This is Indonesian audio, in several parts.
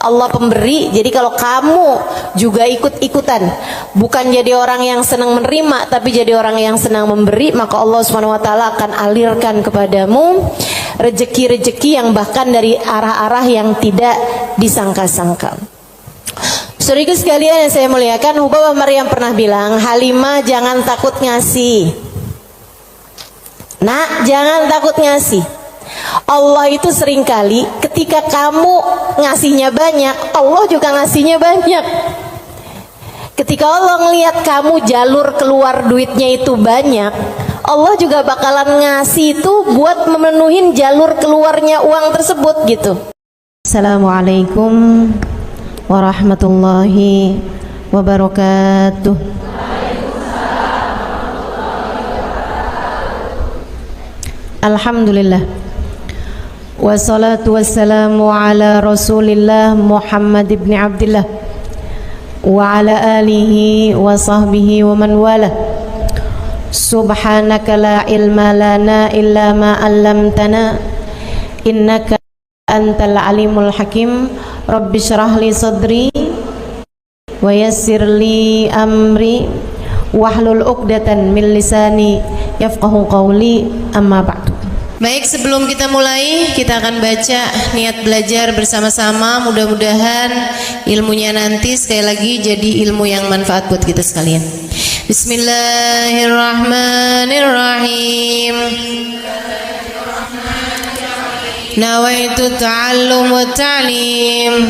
Allah pemberi. Jadi kalau kamu juga ikut-ikutan, bukan jadi orang yang senang menerima, tapi jadi orang yang senang memberi, maka Allah Subhanahu wa taala akan alirkan kepadamu rezeki-rezeki yang bahkan dari arah-arah yang tidak disangka-sangka. Saudaraku sekalian yang saya muliakan, Hubabah Maryam pernah bilang, Halimah jangan takut ngasih. Nak, jangan takut ngasih. Allah itu seringkali ketika kamu ngasihnya banyak, Allah juga ngasihnya banyak. Ketika Allah ngelihat kamu jalur keluar duitnya itu banyak, Allah juga bakalan ngasih itu buat memenuhin jalur keluarnya uang tersebut gitu. Assalamualaikum warahmatullahi wabarakatuh. Alhamdulillah, wassalatu wassalamu ala rasulillah Muhammad ibn Abdillah wa ala alihi wa sahbihi wa man wala. Subhanaka la ilma lana illa ma 'allamtana innaka antal alimul hakim. Rabbi shrah li sadri wa yassir li amri wahlul 'uqdatan min lisani yafqahu qawli, amma ba'du. Baik, sebelum kita mulai, kita akan baca niat belajar bersama-sama. Mudah-mudahan ilmunya nanti sekali lagi jadi ilmu yang manfaat buat kita sekalian. Bismillahirrahmanirrahim. Nawaitu ta'allum wa ta'lim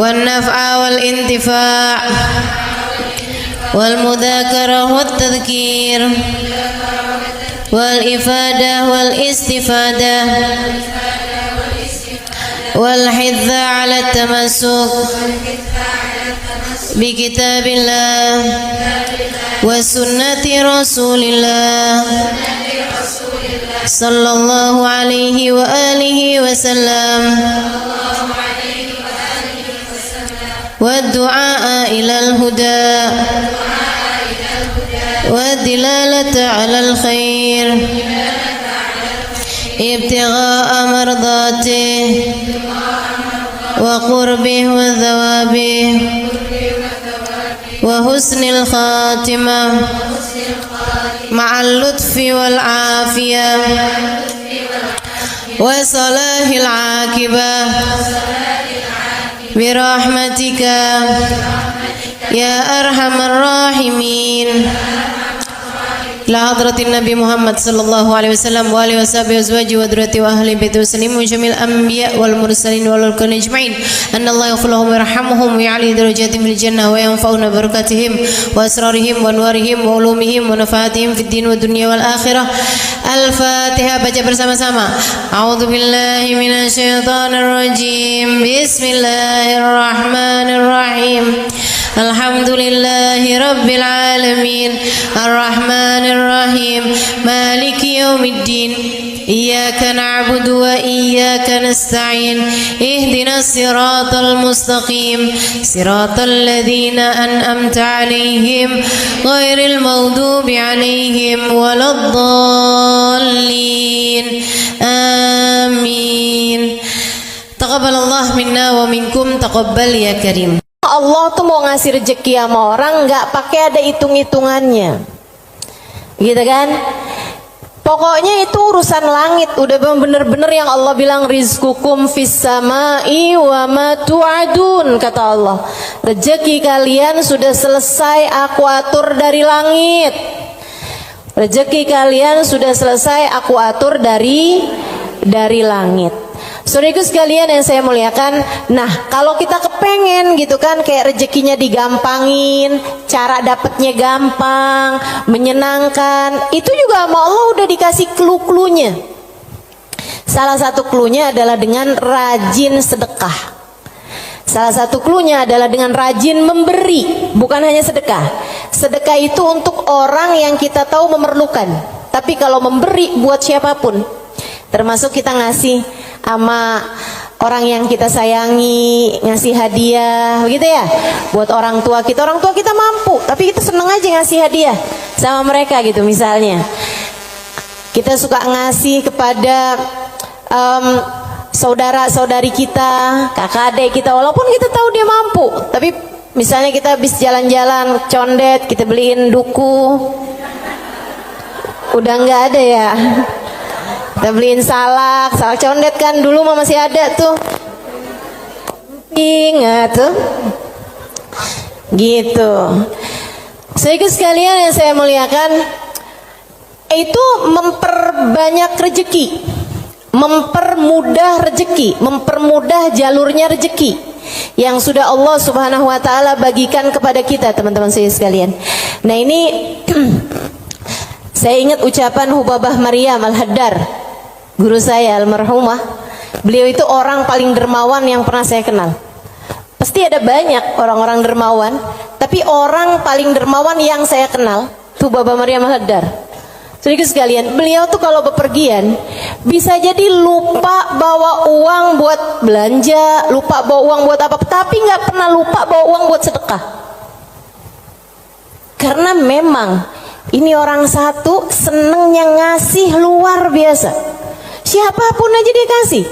wan naf'a wal intifa' wal mudzakarah wat tadhkir wal ifadah wal istifadah wal hidza ala tamassuk bi kitabillah wa sunnati rasulillah sallallahu alaihi wa alihi wasallam wa du'a ilal huda والدلالة على الخير ابتغاء مرضاته وقربه وثوابه وحسن الخاتمة مع اللطف والعافية وصلاح العاقبة برحمتك يا أرحم الراحمين. La hadratin Nabi Muhammad sallallahu alaihi wasallam wa alihi washabihi wazwaji wa dhurriyyati wa ahli baiti wasallimu jamil anbiya wal mursalin wal ulqan ajma'in. Anna Allah yaghfiruhum wa yarhamuhum wa ya'li darajatihim fil jannah wa yanfa'una barakatihim wa asrarihim wa anwarihim wa ulumihim wa nafaatihim fid din wa dunya wal akhirah. Al-Fatihah, baca bersama-sama. A'udzu billahi minasy syaithanir rajim. Bismillahirrahmanirrahim. Alhamdulillahi rabbil alamin. Ar-Rahmanir Rahim. Maliki yaumiddin. Iyyaka na'budu wa iyyaka nasta'in. Ihdinas siratal mustaqim. Siratal ladzina an'amta 'alaihim ghairil maghdubi 'alaihim waladdallin. Amin. Taqabbalallahu minna wa minkum, taqabbal ya karim. Allah tuh mau ngasih rezeki sama orang nggak pakai ada hitung-hitungannya, gitu kan? Pokoknya itu urusan langit, udah bener-bener yang Allah bilang rizqukum fis samai wa ma tu'adun, kata Allah. Rezeki kalian sudah selesai aku atur dari langit. Rezeki kalian sudah selesai aku atur dari langit. Saudaraku sekalian yang saya muliakan, nah kalau kita kepengen gitu kan kayak rezekinya digampangin, cara dapatnya gampang, menyenangkan, itu juga sama Allah udah dikasih clue-cluenya. Salah satu cluenya adalah dengan rajin sedekah. Salah satu cluenya adalah dengan rajin memberi, bukan hanya sedekah. Sedekah itu untuk orang yang kita tahu memerlukan, tapi kalau memberi buat siapapun, termasuk kita ngasih sama orang yang kita sayangi, ngasih hadiah, begitu ya. Buat orang tua kita mampu, tapi kita seneng aja ngasih hadiah sama mereka gitu. Misalnya kita suka ngasih kepada saudara-saudari kita, kakak adik kita, walaupun kita tahu dia mampu, tapi misalnya kita habis jalan-jalan condet, kita beliin duku, udah nggak ada ya. Kita beliin salak condet kan, dulu mah masih ada tuh. Ingat tuh. Gitu. Saudara sekalian yang saya muliakan, itu memperbanyak rezeki, mempermudah rezeki, mempermudah jalurnya rezeki yang sudah Allah Subhanahu wa taala bagikan kepada kita, teman-teman saya sekalian. Nah, ini saya ingat ucapan Hubabah Maryam Al-Haddar, guru saya almarhumah. Beliau itu orang paling dermawan yang pernah saya kenal. Pasti ada banyak orang-orang dermawan, tapi orang paling dermawan yang saya kenal Hubabah Maryam Al-Haddar. Saudara sekalian, beliau tuh kalau bepergian bisa jadi lupa bawa uang buat belanja, lupa bawa uang buat apa, tapi nggak pernah lupa bawa uang buat sedekah. Karena memang ini orang satu senengnya ngasih luar biasa. Siapapun aja dia kasih.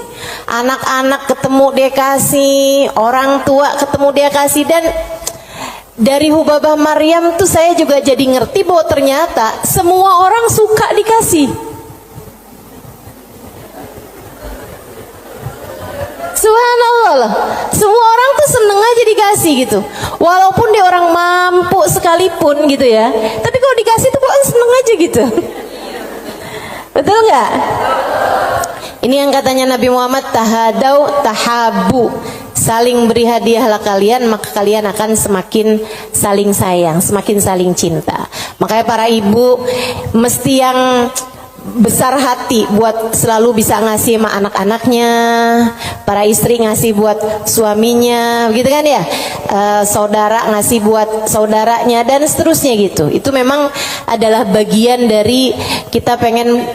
Anak-anak ketemu dia kasih, orang tua ketemu dia kasih. Dan dari Hubabah Maryam tuh saya juga jadi ngerti bahwa ternyata semua orang suka dikasih. Subhanallah loh. Semua orang tuh seneng aja dikasih gitu. Walaupun dia orang mampu sekalipun gitu ya, tapi kalau dikasih tuh kok seneng aja gitu. Betul nggak? Ini yang katanya Nabi Muhammad, tahadau tahabu, saling beri hadiahlah kalian, maka kalian akan semakin saling sayang, semakin saling cinta. Makanya para ibu mesti yang besar hati buat selalu bisa ngasih sama anak-anaknya, para istri ngasih buat suaminya, begitu kan ya, saudara ngasih buat saudaranya dan seterusnya gitu. Itu memang adalah bagian dari kita pengen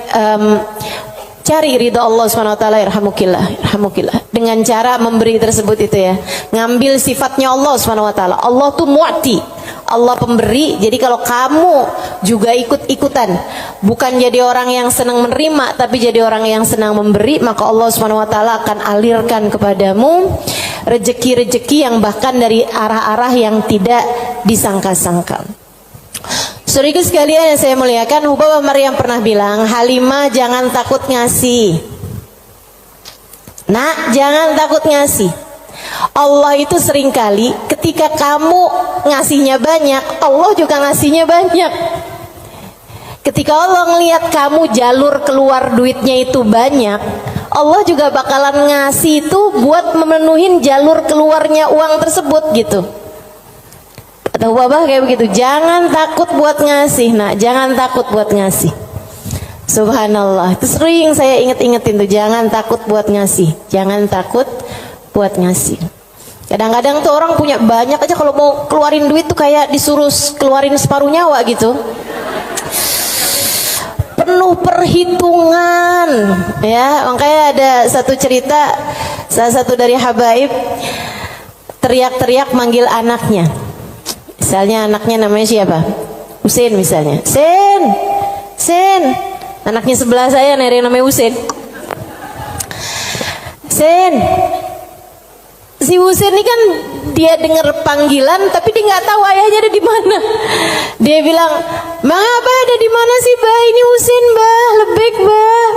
cari ridha Allah SWT. Irhamukillah dengan cara memberi tersebut itu ya, ngambil sifatnya Allah SWT. Allah tuh mu'ti, Allah pemberi. Jadi kalau kamu juga ikut-ikutan, bukan jadi orang yang senang menerima, tapi jadi orang yang senang memberi, maka Allah SWT akan alirkan kepadamu rezeki-rezeki yang bahkan dari arah-arah yang tidak disangka-sangka. Saudara sekalian yang saya muliakan, Hubabah Maryam pernah bilang, Halimah jangan takut ngasih. Nak, jangan takut ngasih. Allah itu seringkali ketika kamu ngasihnya banyak, Allah juga ngasihnya banyak. Ketika Allah ngelihat kamu jalur keluar duitnya itu banyak, Allah juga bakalan ngasih itu buat memenuhin jalur keluarnya uang tersebut gitu. Atau Hubabah kayak begitu, jangan takut buat ngasih, nak, jangan takut buat ngasih. Subhanallah, itu sering saya inget-ingetin tuh, jangan takut buat ngasih, jangan takut buat ngasih. Kadang-kadang tuh orang punya banyak aja, kalau mau keluarin duit tuh kayak disuruh keluarin separuh nyawa gitu, penuh perhitungan ya. Makanya ada satu cerita, salah satu dari habaib teriak-teriak manggil anaknya. Misalnya anaknya namanya siapa? Husein misalnya. Sen, Sen. Anaknya sebelah saya ada yang namanya Husein. Sen. Si Husein ini kan dia dengar panggilan tapi dia nggak tahu ayahnya ada di mana. Dia bilang, "Ma, Abah ada di mana sih, Bah? Ini Husein, Bah. Lebek, Bah."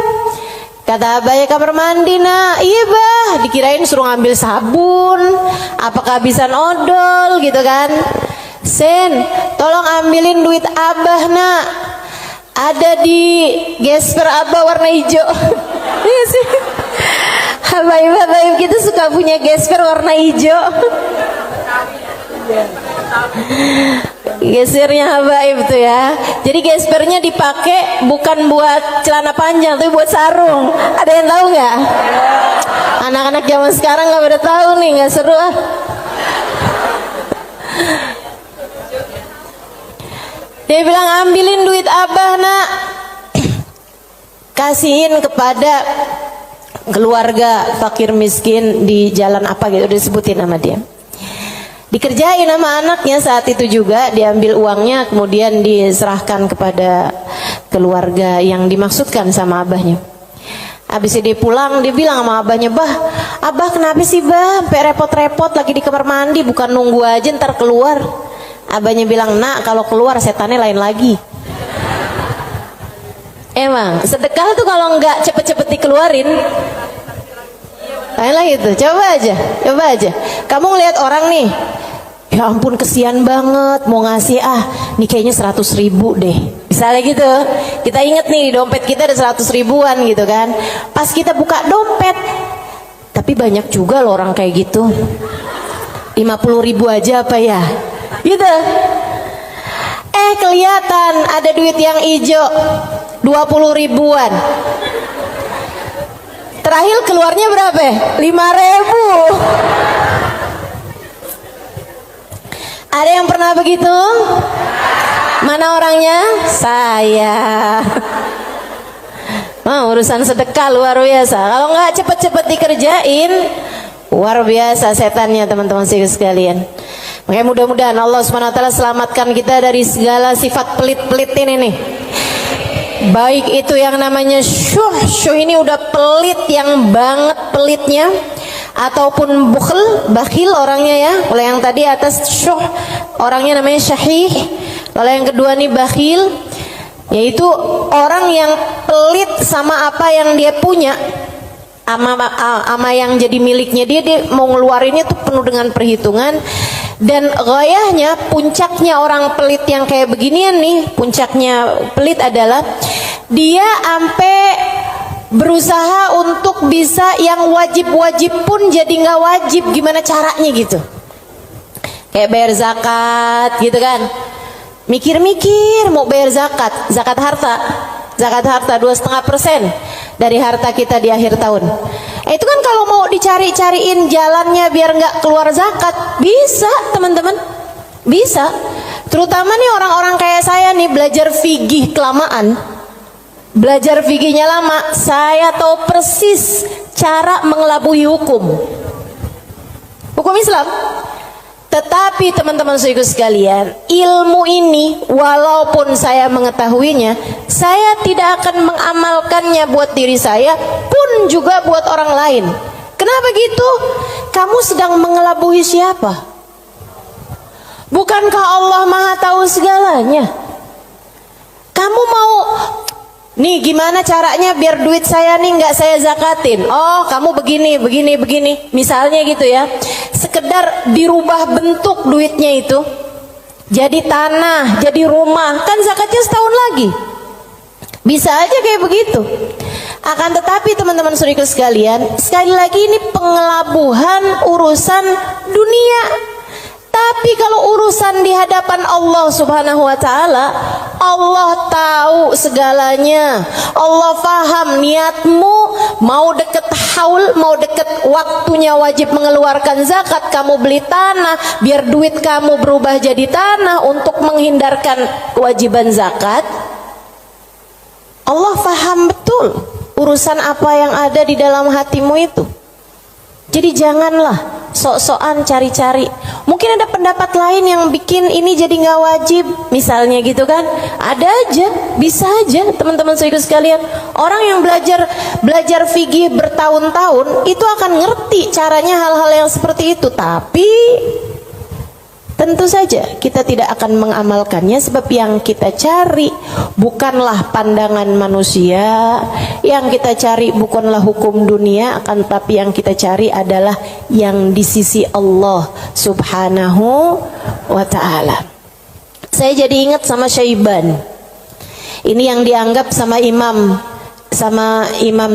Kata abahnya, kamar mandi, nak. Iya, Bah. Dikirain suruh ngambil sabun, apa kehabisan odol gitu kan. Sen, tolong ambilin duit Abah, nak. Ada di gesper Abah warna hijau. Iya sih. Habaib-habaib kita suka punya gesper warna hijau. Gesernya habaib tuh ya. Jadi gespernya dipakai bukan buat celana panjang, tapi buat sarung. Ada yang tahu nggak? Anak-anak zaman sekarang nggak pada tahu nih, nggak seru ah. Dia bilang, ambilin duit Abah, nak. Kasihin kepada keluarga fakir miskin di jalan apa gitu, udah disebutin nama dia. Dikerjain sama anaknya saat itu juga, diambil uangnya kemudian diserahkan kepada keluarga yang dimaksudkan sama abahnya. Habis dia pulang, dia bilang sama abahnya, "Bah, abah kenapa sih bah sampai repot-repot lagi di kamar mandi, bukan nunggu aja ntar keluar." Abahnya bilang, "Nak, kalau keluar setannya lain lagi." Emang sedekah tuh kalau nggak cepet-cepet dikeluarin lain lagi tuh. Coba aja kamu ngeliat orang nih, ya ampun kesian banget, mau ngasih nih kayaknya 100.000 deh misalnya gitu. Kita inget nih di dompet kita ada 100 ribuan gitu kan. Pas kita buka dompet, tapi banyak juga loh orang kayak gitu, 50.000 aja apa ya gitu. Kelihatan ada duit yang hijau 20 ribuan. Terakhir keluarnya berapa? 5.000. Ada yang pernah begitu? Mana orangnya? Saya. Urusan sedekah luar biasa. Kalau nggak cepet-cepet dikerjain, luar biasa setannya teman-teman sekalian. Makanya mudah-mudahan Allah Subhanahu wa taala selamatkan kita dari segala sifat pelit-pelit ini nih. Baik itu yang namanya syuh ini udah pelit yang banget pelitnya, ataupun bakhil orangnya ya. Kalau yang tadi atas syuh orangnya namanya syahih. Kalau yang kedua nih bakhil, yaitu orang yang pelit sama apa yang dia punya, ama yang jadi miliknya dia mau ngeluarinnya tuh penuh dengan perhitungan. Dan gayahnya, puncaknya orang pelit yang kayak beginian nih, puncaknya pelit adalah dia sampai berusaha untuk bisa yang wajib-wajib pun jadi nggak wajib. Gimana caranya gitu? Kayak bayar zakat gitu kan, mikir-mikir mau bayar zakat harta 2,5% dari harta kita di akhir tahun. Itu kan kalau mau dicari-cariin jalannya biar nggak keluar zakat, bisa teman-teman, bisa. Terutama nih orang-orang kayak saya nih, belajar fikih kelamaan, belajar fikihnya lama, saya tahu persis cara mengelabui hukum Islam. Tetapi teman-teman saudaraku sekalian, ilmu ini walaupun saya mengetahuinya, saya tidak akan mengamalkannya buat diri saya pun juga buat orang lain. Kenapa gitu? Kamu sedang mengelabui siapa? Bukankah Allah Maha tahu segalanya? Kamu mau nih gimana caranya biar duit saya nih nggak saya zakatin? Oh, kamu begini. Misalnya gitu ya. Sekedar dirubah bentuk duitnya itu. Jadi tanah, jadi rumah, kan zakatnya setahun lagi. Bisa aja kayak begitu. Akan tetapi teman-teman saudaraku sekalian, sekali lagi ini pengelabuhan urusan dunia. Tapi kalau urusan di hadapan Allah Subhanahu wa taala, Allah tahu segalanya. Allah paham niatmu, mau deket haul, mau deket waktunya wajib mengeluarkan zakat, kamu beli tanah biar duit kamu berubah jadi tanah untuk menghindarkan kewajiban zakat. Allah paham betul urusan apa yang ada di dalam hatimu itu. Jadi janganlah sok-sokan cari-cari. Mungkin ada pendapat lain yang bikin ini jadi nggak wajib, misalnya gitu kan. Ada aja, bisa aja teman-teman saudara sekalian. Orang yang belajar fikih bertahun-tahun itu akan ngerti caranya hal-hal yang seperti itu. Tapi tentu saja kita tidak akan mengamalkannya, sebab yang kita cari bukanlah pandangan manusia, yang kita cari bukanlah hukum dunia, akan tetapi yang kita cari adalah yang di sisi Allah Subhanahu wa ta'ala. Saya jadi ingat sama Syaiban. Ini yang dianggap sama Imam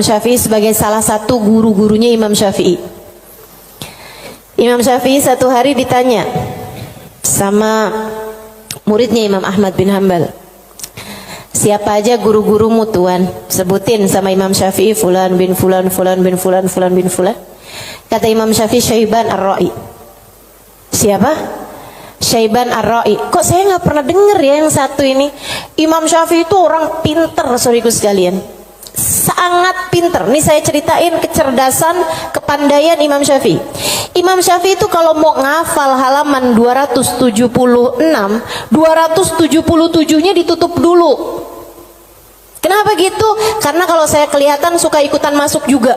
Syafi'i sebagai salah satu guru-gurunya Imam Syafi'i. Imam Syafi'i satu hari ditanya sama muridnya Imam Ahmad bin Hanbal, siapa aja guru-gurumu tuan? Sebutin sama Imam Syafi'i, fulan bin fulan, fulan bin fulan, fulan bin fulan. Kata Imam Syafi'i, Syaiban Ar-Ra'i. Siapa? Syaiban Ar-Ra'i. Kok saya nggak pernah dengar ya yang satu ini? Imam Syafi'i itu orang pinter, saudaraku sekalian, sangat pinter. Nih saya ceritain kecerdasan, kepandaian Imam Syafi'i. Imam Syafi'i itu kalau mau ngafal halaman 276, 277-nya ditutup dulu. Kenapa gitu? Karena kalau saya kelihatan suka ikutan masuk juga.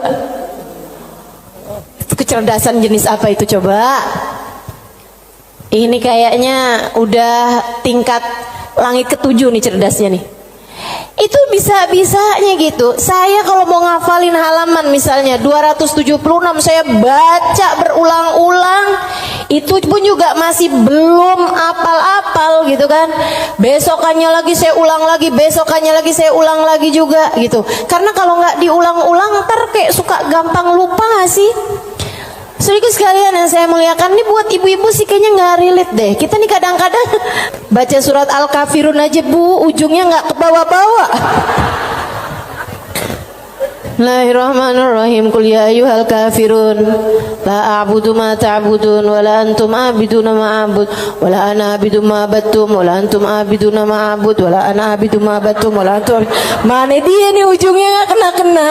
Kecerdasan jenis apa itu coba? Ini kayaknya udah tingkat langit ke-7 nih cerdasnya nih. Itu bisa-bisanya gitu. Saya kalau mau ngafalin halaman misalnya 276, saya baca berulang-ulang, itu pun juga masih belum apal-apal gitu kan. Besokannya lagi saya ulang lagi, besokannya lagi saya ulang lagi juga gitu. Karena kalau nggak diulang-ulang ntar kayak suka gampang lupa nggak sih? Saudaraku sekalian yang saya muliakan, ini buat ibu-ibu sih kayaknya nggak relate deh. Kita nih kadang-kadang baca surat Al-Kafirun aja bu, ujungnya nggak ke bawah-bawah. Bismillahirrahmanirrahim. Qul ya ayyuhal kafirun la a'budu ma ta'budun wa la antum a'biduna ma a'bud wa la ana a'budu ma abattum wa la antum a'biduna ma a'bud wa la ana a'budu ma abattum wa la antum. Mana dia nih ujungnya nggak kena-kena.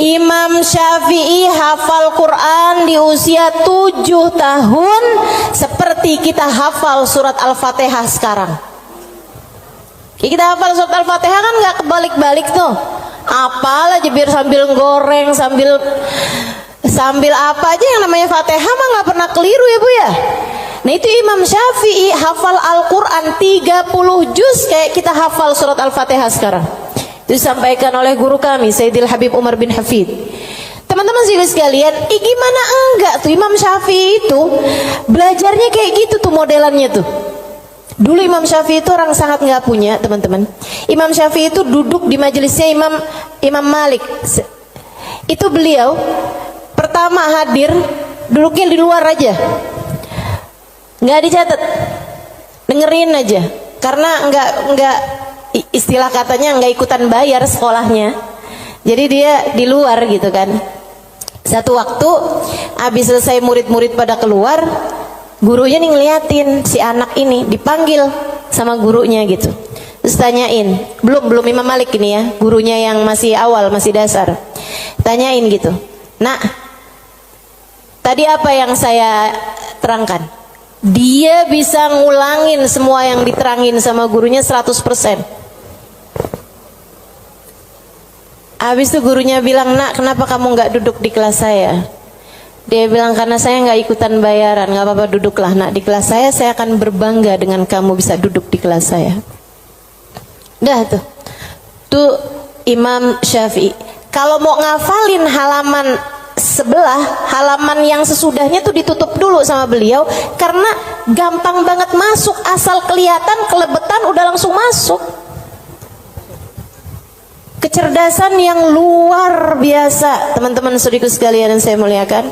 Imam Syafi'i hafal Quran di usia 7 tahun seperti kita hafal surat Al-Fatihah sekarang. Kita hafal surat Al-Fatihah kan nggak kebalik-balik tuh. Apal aja biar sambil goreng, sambil apa aja yang namanya Fatihah mah nggak pernah keliru ya bu ya. Nah itu Imam Syafi'i hafal Al-Quran 30 juz kayak kita hafal surat Al-Fatihah sekarang. Disampaikan oleh guru kami Sayyidil Habib Umar bin Hafid. Teman-teman sekalian, gimana enggak tuh Imam Syafi'i itu belajarnya kayak gitu tuh modelannya tuh. Dulu Imam Syafi'i itu orang sangat nggak punya teman-teman. Imam Syafi'i itu duduk di majelisnya Imam Malik. Itu beliau pertama hadir duduknya di luar aja, nggak dicatat, dengerin aja. Karena nggak istilah katanya nggak ikutan bayar sekolahnya, jadi dia di luar gitu kan. Satu waktu habis selesai murid-murid pada keluar, gurunya nih ngeliatin si anak ini dipanggil sama gurunya gitu. Terus tanyain, belum Imam Malik ini ya, gurunya yang masih awal, masih dasar. Tanyain gitu, nak, tadi apa yang saya terangkan? Dia bisa ngulangin semua yang diterangin sama gurunya 100%. Habis itu gurunya bilang, nak kenapa kamu nggak duduk di kelas saya? Dia bilang, karena saya nggak ikutan bayaran. Nggak apa-apa, duduklah nak di kelas saya akan berbangga dengan kamu bisa duduk di kelas saya. Dah tuh Imam Syafi'i. Kalau mau ngafalin halaman sebelah, halaman yang sesudahnya tuh ditutup dulu sama beliau, karena gampang banget masuk, asal kelihatan kelebetan udah langsung masuk. Kecerdasan yang luar biasa teman-teman saudaraku sekalian yang saya muliakan.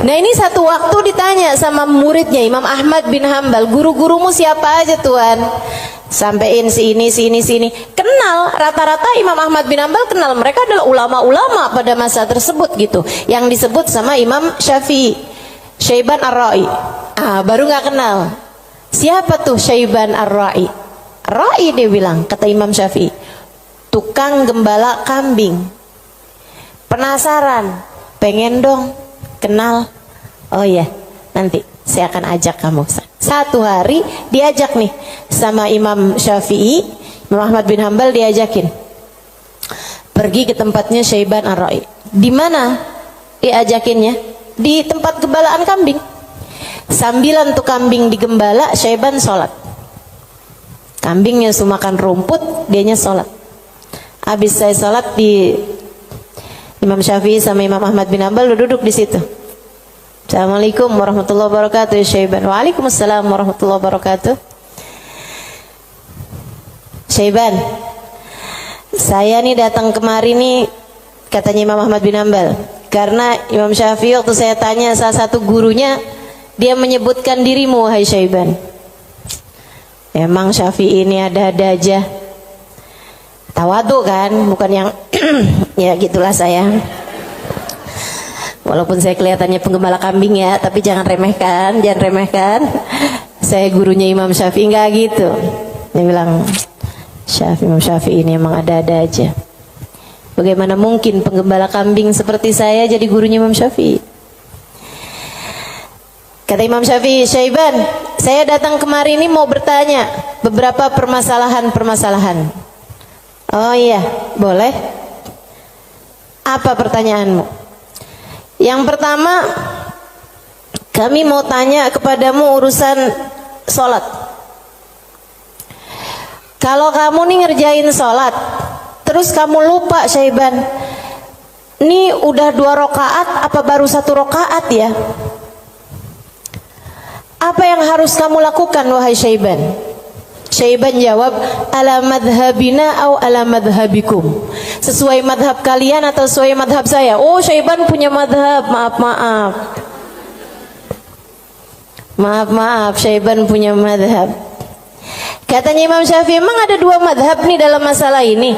Nah ini satu waktu ditanya sama muridnya Imam Ahmad bin Hambal, guru-gurumu siapa aja tuan? Sampein si ini. Kenal, rata-rata Imam Ahmad bin Hambal kenal, mereka adalah ulama-ulama pada masa tersebut gitu, yang disebut sama Imam Syafi'i, Syaiban Ar-Ra'i. Baru nggak kenal. Siapa tuh Syaiban Ar-Ra'i? Ra'i dia bilang, kata Imam Syafi'i, tukang gembala kambing. Penasaran, pengen dong kenal. Oh ya, nanti saya akan ajak kamu. Satu hari diajak nih sama Imam Syafi'i, Imam Ahmad bin Hambal diajakin pergi ke tempatnya Syaiban Ar-Ra'i. Di mana diajakinnya? Di tempat gembalaan kambing. Sambilan tuh kambing digembala, Syaiban sholat. Kambingnya semua makan rumput, dianya sholat. Habis saya sholat, di Imam Syafi'i sama Imam Ahmad bin Hambal duduk di situ. Assalamualaikum warahmatullahi wabarakatuh ya Syaiban. Waalaikumsalam warahmatullahi wabarakatuh. Syaiban, saya nih datang kemari nih, katanya Imam Ahmad bin Hambal, karena Imam Syafi'i waktu saya tanya salah satu gurunya, dia menyebutkan dirimu wahai Syaiban. Emang Syafi'i ini ada-ada aja. Tawadu kan, bukan yang ya gitulah saya. Walaupun saya kelihatannya penggembala kambing ya, tapi jangan remehkan. Saya gurunya Imam Syafi'i, enggak gitu. Dia bilang, Imam Syafi'i ini emang ada-ada aja. Bagaimana mungkin penggembala kambing seperti saya jadi gurunya Imam Syafi'i? Kata Imam Syafi'i, Syaiban, Saya datang kemari ini mau bertanya beberapa permasalahan. Oh iya, boleh. Apa pertanyaanmu? Yang pertama, kami mau tanya kepadamu urusan sholat. Kalau kamu nih ngerjain sholat, terus kamu lupa Syaiban, ini udah 2 rakaat apa baru 1 rakaat ya? Apa yang harus kamu lakukan wahai Syaiban? Syaiban jawab, ala madhabina au ala madhabikum. Sesuai madhab kalian atau sesuai madhab saya? Oh, Syaiban punya madhab, maaf, Syaiban punya madhab. Katanya Imam Syafi'i, emang ada 2 madhab nih dalam masalah ini?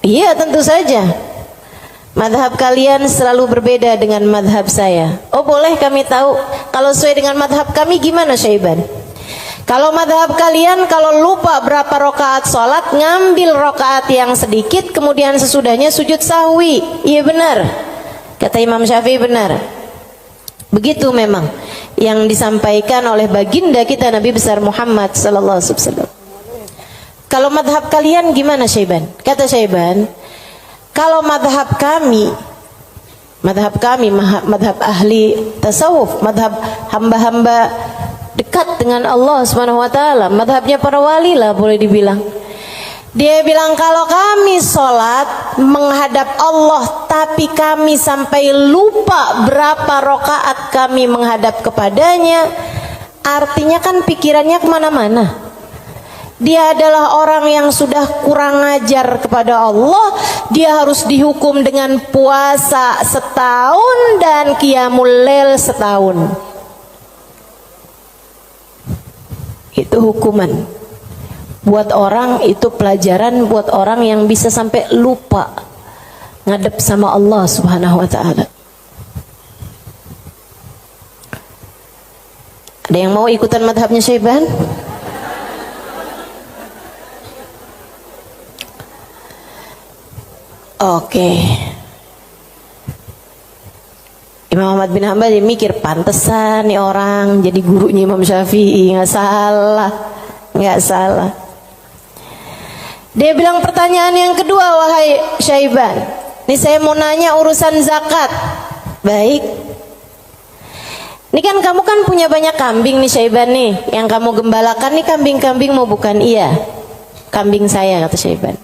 Iya, tentu saja. Madhab kalian selalu berbeda dengan madhab saya. Oh, boleh kami tahu kalau sesuai dengan madhab kami gimana Syaiban? Kalau madhab kalian, kalau lupa berapa rakaat sholat, ngambil rakaat yang sedikit, kemudian sesudahnya sujud sahwi. Iya benar, kata Imam Syafi'i, benar. Begitu memang yang disampaikan oleh baginda kita Nabi besar Muhammad sallallahu alaihi wasallam. Kalau madhab kalian gimana Syaiban? Kata Syaiban, kalau madhab kami, madhab ahli tasawuf, madhab hamba-hamba dekat dengan Allah Subhanahu wa taala, madhabnya para wali lah boleh dibilang. Dia bilang kalau kami sholat menghadap Allah tapi kami sampai lupa berapa rakaat kami menghadap kepadanya, artinya kan pikirannya kemana-mana. Dia adalah orang yang sudah kurang ajar kepada Allah. Dia harus dihukum dengan puasa setahun dan qiyamul lail setahun. Itu hukuman buat orang, itu pelajaran buat orang yang bisa sampai lupa ngadep sama Allah Subhanahu wa taala. Ada yang mau ikutan madhabnya Syaiban? Oke. Imam Ahmad bin Hanbal dia mikir, pantesan nih orang jadi gurunya Imam Syafi'i. Nggak salah. Dia bilang pertanyaan yang kedua, wahai Syaiban, ini saya mau nanya urusan zakat. Baik. Ini kan kamu kan punya banyak kambing nih Syaiban nih. Yang kamu gembalakan nih kambing-kambing mau bukan? Iya, kambing saya, kata Syaiban.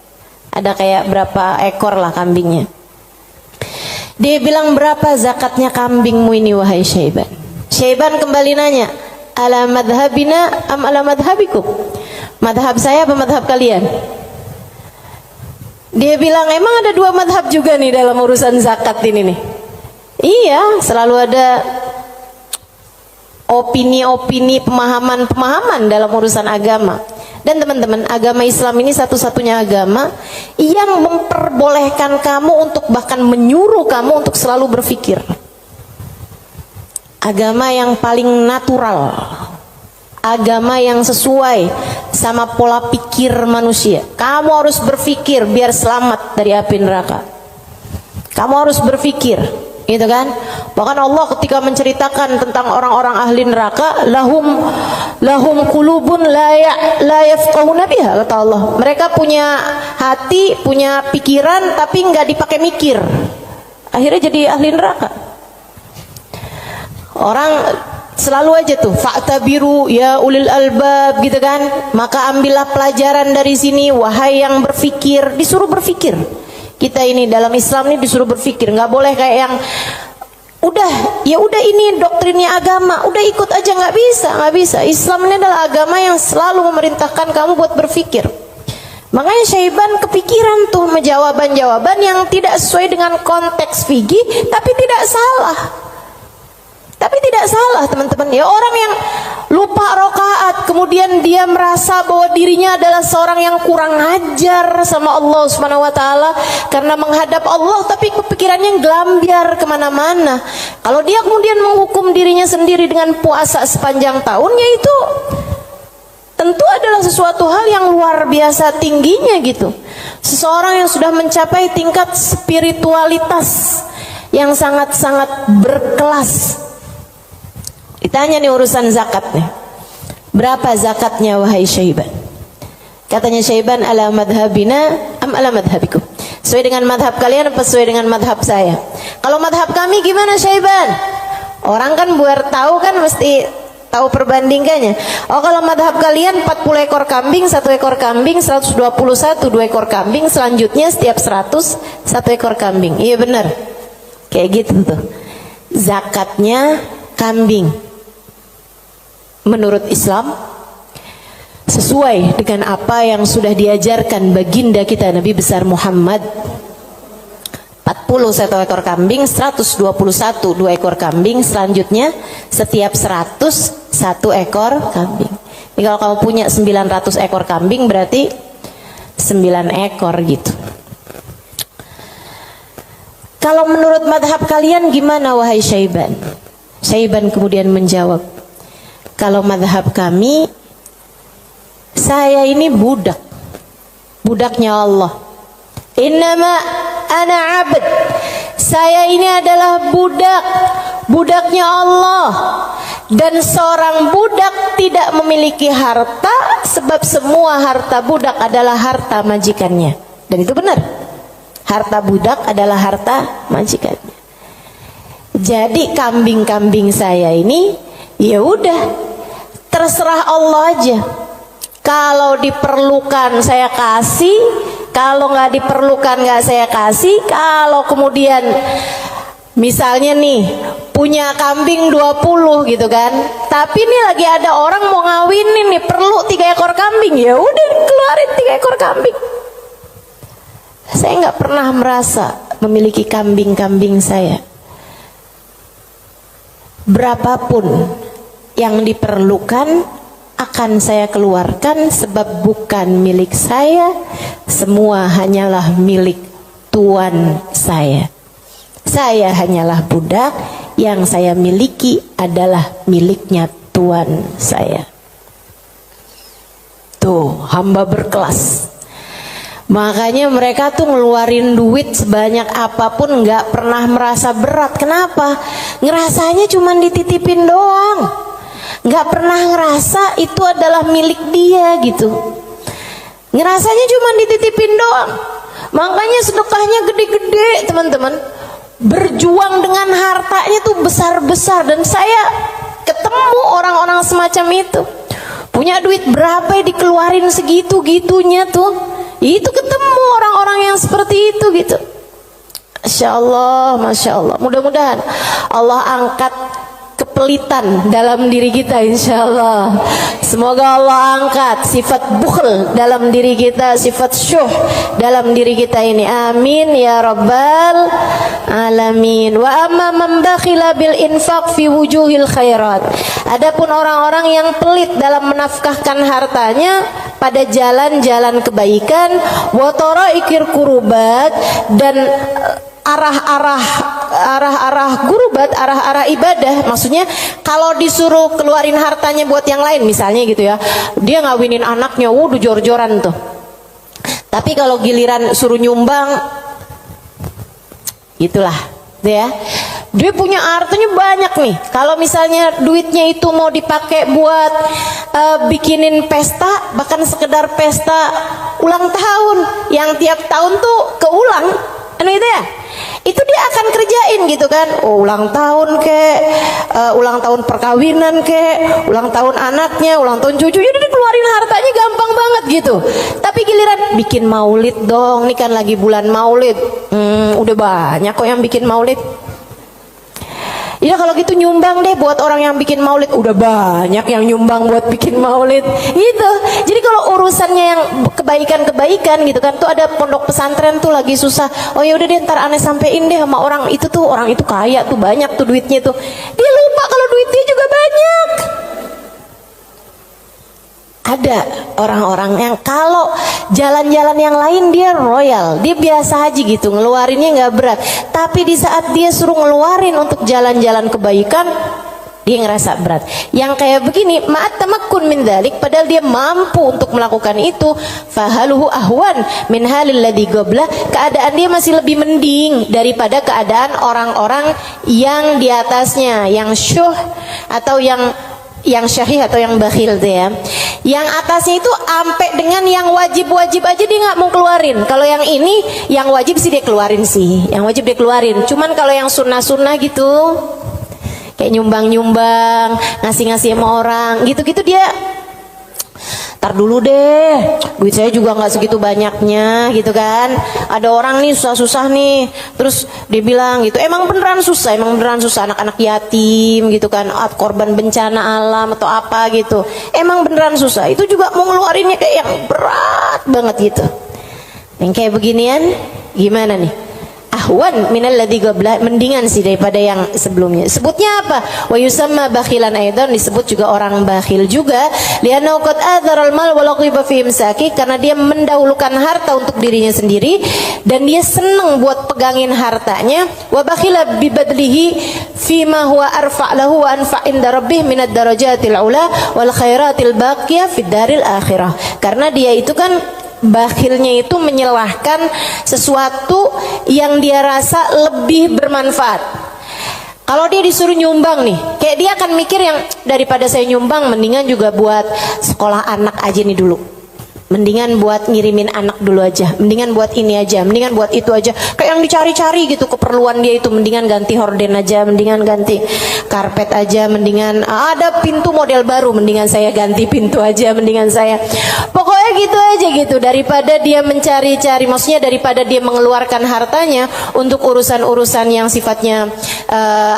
Ada kayak berapa ekor lah kambingnya. Dia bilang, berapa zakatnya kambingmu ini wahai Syaiban? Syaiban kembali nanya, ala madhabina am ala madhabikum? Madhab saya apa madhab kalian? Dia bilang, emang ada 2 madhab juga nih dalam urusan zakat ini nih? Iya, selalu ada opini-opini, pemahaman-pemahaman dalam urusan agama. Dan teman-teman, agama Islam ini satu-satunya agama yang memperbolehkan kamu untuk bahkan menyuruh kamu untuk selalu berpikir. Agama yang paling natural, agama yang sesuai sama pola pikir manusia. Kamu harus berpikir biar selamat dari api neraka. Kamu harus berpikir, gitu kan? Bahkan Allah ketika menceritakan tentang orang-orang ahli neraka, lahum qulubun la yafqahuna biha, kata Allah. Mereka punya hati, punya pikiran tapi nggak dipakai mikir. Akhirnya jadi ahli neraka. Orang selalu aja tuh fa'tabiru ya ulil albab, gitu kan? Maka ambillah pelajaran dari sini wahai yang berpikir. Disuruh berpikir. Kita ini dalam Islam ini disuruh berpikir, nggak boleh kayak yang udah ini doktrinnya agama, udah ikut aja, nggak bisa. Islam ini adalah agama yang selalu memerintahkan kamu buat berpikir. Makanya Syaiban kepikiran tuh jawaban-jawaban yang tidak sesuai dengan konteks fikih, tapi tidak salah. Teman-teman. Ya orang yang lupa rakaat, kemudian dia merasa bahwa dirinya adalah seorang yang kurang ajar sama Allah Subhanahu wa taala karena menghadap Allah, tapi kepikirannya gelambiar kemana-mana. Kalau dia kemudian menghukum dirinya sendiri dengan puasa sepanjang tahunnya, itu tentu adalah sesuatu hal yang luar biasa tingginya gitu. Seseorang yang sudah mencapai tingkat spiritualitas yang sangat-sangat berkelas. Ditanya nih urusan zakat nih. Berapa zakatnya wahai Syaiban? Katanya Syaiban, ala madhabina am ala madhabikum? Sesuai dengan madhab kalian apa sesuai dengan madhab saya? Kalau madhab kami gimana Syaiban? Orang kan buat tahu kan mesti tahu perbandingannya. Oh kalau madhab kalian 40 ekor kambing, 1 ekor kambing, 121, 2 ekor kambing, selanjutnya setiap 100, 1 ekor kambing. Iya benar. Kayak gitu tuh. Zakatnya kambing. Menurut Islam sesuai dengan apa yang sudah diajarkan baginda kita Nabi besar Muhammad. 40 1 ekor kambing, 121 2 ekor kambing, selanjutnya setiap 100 1 ekor kambing. Jadi kalau kamu punya 900 ekor kambing berarti 9 ekor gitu. Kalau menurut madhab kalian gimana wahai Syaiban? Syaiban kemudian menjawab, kalau madhab kami, saya ini budak, budaknya Allah. Innama ana abd, saya ini adalah budak, budaknya Allah. Dan seorang budak tidak memiliki harta, sebab semua harta budak adalah harta majikannya. Dan itu benar, harta budak adalah harta majikannya. Jadi kambing-kambing saya ini ya udah terserah Allah aja. Kalau diperlukan saya kasih, kalau nggak diperlukan nggak saya kasih. Kalau kemudian misalnya nih punya kambing 20 gitu kan, tapi nih lagi ada orang mau ngawinin nih, perlu 3 ekor kambing, ya udah keluarin 3 ekor kambing. Saya nggak pernah merasa memiliki kambing-kambing saya. Berapapun yang diperlukan akan saya keluarkan, sebab bukan milik saya, semua hanyalah milik Tuan saya. Saya hanyalah budak, yang saya miliki adalah miliknya Tuan saya. Tuh, hamba berkelas. Makanya mereka tuh ngeluarin duit sebanyak apapun nggak pernah merasa berat. Kenapa? Ngerasanya cuma dititipin doang, nggak pernah ngerasa itu adalah milik dia gitu. Ngerasanya cuma dititipin doang. Makanya sedekahnya gede-gede teman-teman. Berjuang dengan hartanya tuh besar-besar. Dan saya ketemu orang-orang semacam itu. Punya duit berapa ya dikeluarin segitu-gitunya tuh. Itu ketemu orang-orang yang seperti itu gitu. Masya Allah, Masya Allah. Mudah-mudahan Allah angkat kepelitan dalam diri kita, insya Allah. Semoga Allah angkat sifat bukhl dalam diri kita, sifat syuh dalam diri kita ini. Amin ya rabbal alamin. Wa amma man bakhila bil infaq fi wujuhil khairat. Adapun orang-orang yang pelit dalam menafkahkan hartanya pada jalan-jalan kebaikan, wa taraikir kurubat, dan arah-arah gurubat, arah-arah ibadah. Maksudnya kalau disuruh keluarin hartanya buat yang lain misalnya gitu ya, dia ngawinin anaknya, wuduh jor-joran tuh. Tapi kalau giliran suruh nyumbang, gitulah ya, dia punya hartanya banyak nih. Kalau misalnya duitnya itu mau dipakai buat bikinin pesta, bahkan sekedar pesta ulang tahun yang tiap tahun tuh keulang, itu ya, itu dia akan kerjain gitu kan. Oh, ulang tahun kek, ulang tahun perkawinan kek, ulang tahun anaknya, ulang tahun cucunya, dia keluarin hartanya gampang banget gitu. Tapi giliran bikin maulid dong, ini kan lagi bulan maulid, udah banyak kok yang bikin maulid. Ya kalau gitu nyumbang deh buat orang yang bikin maulid, udah banyak yang nyumbang buat bikin maulid gitu. Jadi kalau urusannya yang kebaikan-kebaikan gitu kan, tuh ada pondok pesantren tuh lagi susah, oh ya udah deh ntar aneh sampein deh sama orang itu tuh, orang itu kaya tuh, banyak tuh duitnya tuh. Dia lupa kalau duitnya juga banyak. Ada orang-orang yang kalau jalan-jalan yang lain dia royal, dia biasa aja gitu, ngeluarinnya nggak berat. Tapi di saat dia suruh ngeluarin untuk jalan-jalan kebaikan, dia ngerasa berat. Yang kayak begini, ma'at tamakkun min dzalik, padahal dia mampu untuk melakukan itu, fahaluhu ahwan min halil ladzi qabla, keadaan dia masih lebih mending daripada keadaan orang-orang yang di atasnya, yang syuh atau yang yang syahih atau yang bakhil tuh ya. Yang atasnya itu sampai dengan yang wajib-wajib aja dia nggak mau keluarin. Kalau yang ini yang wajib sih dia keluarin sih. Yang wajib dia keluarin. Cuman kalau yang sunnah-sunnah gitu, kayak nyumbang-nyumbang, ngasih-ngasih sama orang, gitu-gitu dia tar dulu deh, duit saya juga nggak segitu banyaknya gitu kan. Ada orang nih susah-susah nih, terus dia bilang gitu, emang beneran susah anak-anak yatim gitu kan, korban bencana alam atau apa gitu, emang beneran susah. Itu juga mau ngeluarinnya kayak yang berat banget gitu. Yang kayak beginian gimana nih? Ahwan minal ladzi qabla, mendingan sih daripada yang sebelumnya. Sebutnya apa? Wa yusamma bakhilan aidan, disebut juga orang bakhil juga. Li'annahu qad adharal mal wa laqiba fi imsaki, karena dia mendahulukan harta untuk dirinya sendiri dan dia senang buat pegangin hartanya. Wa bakhila bi badlihi fi ma huwa arfa' lahu wa anfa' inda rabbih minad darajatil ula wal khairatil baqiyah fid daril akhirah. Karena dia itu kan bakhilnya itu menyelahkan sesuatu yang dia rasa lebih bermanfaat. Kalau dia disuruh nyumbang nih, kayak dia akan mikir yang daripada saya nyumbang, mendingan juga buat sekolah anak aja nih dulu. Mendingan buat ngirimin anak dulu aja, mendingan buat ini aja, mendingan buat itu aja. Kayak yang dicari-cari gitu keperluan dia itu, mendingan ganti horden aja, mendingan ganti karpet aja, mendingan ada pintu model baru, mendingan saya ganti pintu aja, mendingan saya. Pokoknya gitu aja gitu, daripada dia mencari-cari, maksudnya daripada dia mengeluarkan hartanya untuk urusan-urusan yang sifatnya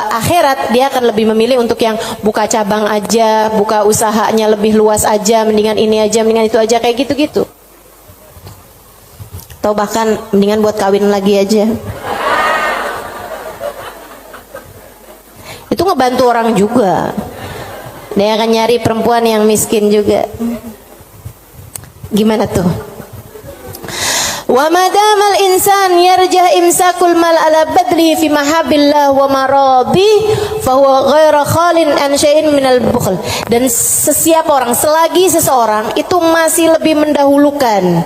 akhirat, dia akan lebih memilih untuk yang buka cabang aja, buka usahanya lebih luas aja, mendingan ini aja, mendingan itu aja, kayak gitu-gitu. Atau bahkan mendingan buat kawin lagi aja. Itu ngebantu orang juga. Dia akan nyari perempuan yang miskin juga. Gimana tuh? Wa madamal insan yarjah imsakul mal ala badli fi mahabillah wa maradi fa huwa ghairu khalin an syai'in minal bukhl. Dan sesiapa orang, selagi seseorang itu masih lebih mendahulukan,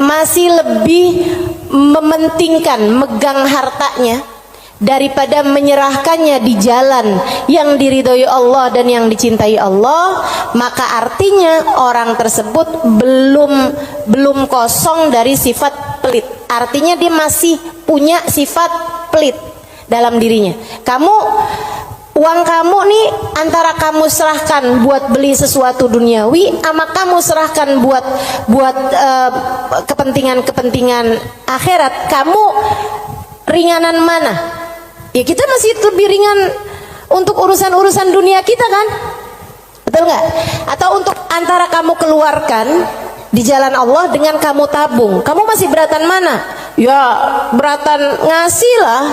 masih lebih mementingkan megang hartanya daripada menyerahkannya di jalan yang diridhoi Allah dan yang dicintai Allah, maka artinya orang tersebut belum kosong dari sifat pelit. Artinya dia masih punya sifat pelit dalam dirinya. Uang kamu nih antara kamu serahkan buat beli sesuatu duniawi, sama kamu serahkan buat kepentingan akhirat, kamu ringanan mana? Ya kita masih lebih ringan untuk urusan-urusan dunia kita kan, betul nggak? Atau untuk antara kamu keluarkan di jalan Allah dengan kamu tabung, kamu masih beratan mana? Ya beratan ngasih lah.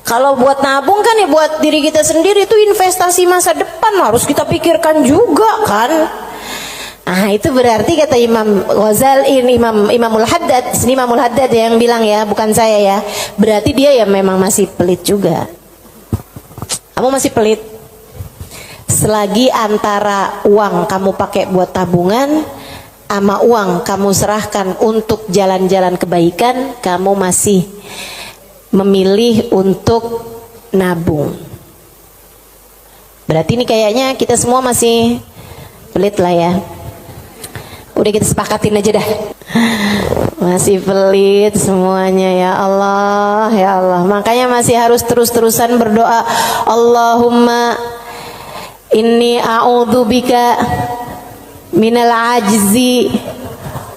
Kalau buat nabung kan ya buat diri kita sendiri, itu investasi masa depan, harus kita pikirkan juga kan. Nah itu berarti kata Imam Ghazali, Imamul Haddad, sini Imamul Haddad yang bilang ya, bukan saya ya. Berarti dia ya memang masih pelit juga. Kamu masih pelit. Selagi antara uang kamu pakai buat tabungan sama uang kamu serahkan untuk jalan-jalan kebaikan, kamu masih memilih untuk nabung. Berarti ini kayaknya kita semua masih pelit lah ya. Udah kita sepakatin aja dah. Masih pelit semuanya, ya Allah, ya Allah. Makanya masih harus terus-terusan berdoa. Allahumma inni a'udzubika minal ajzi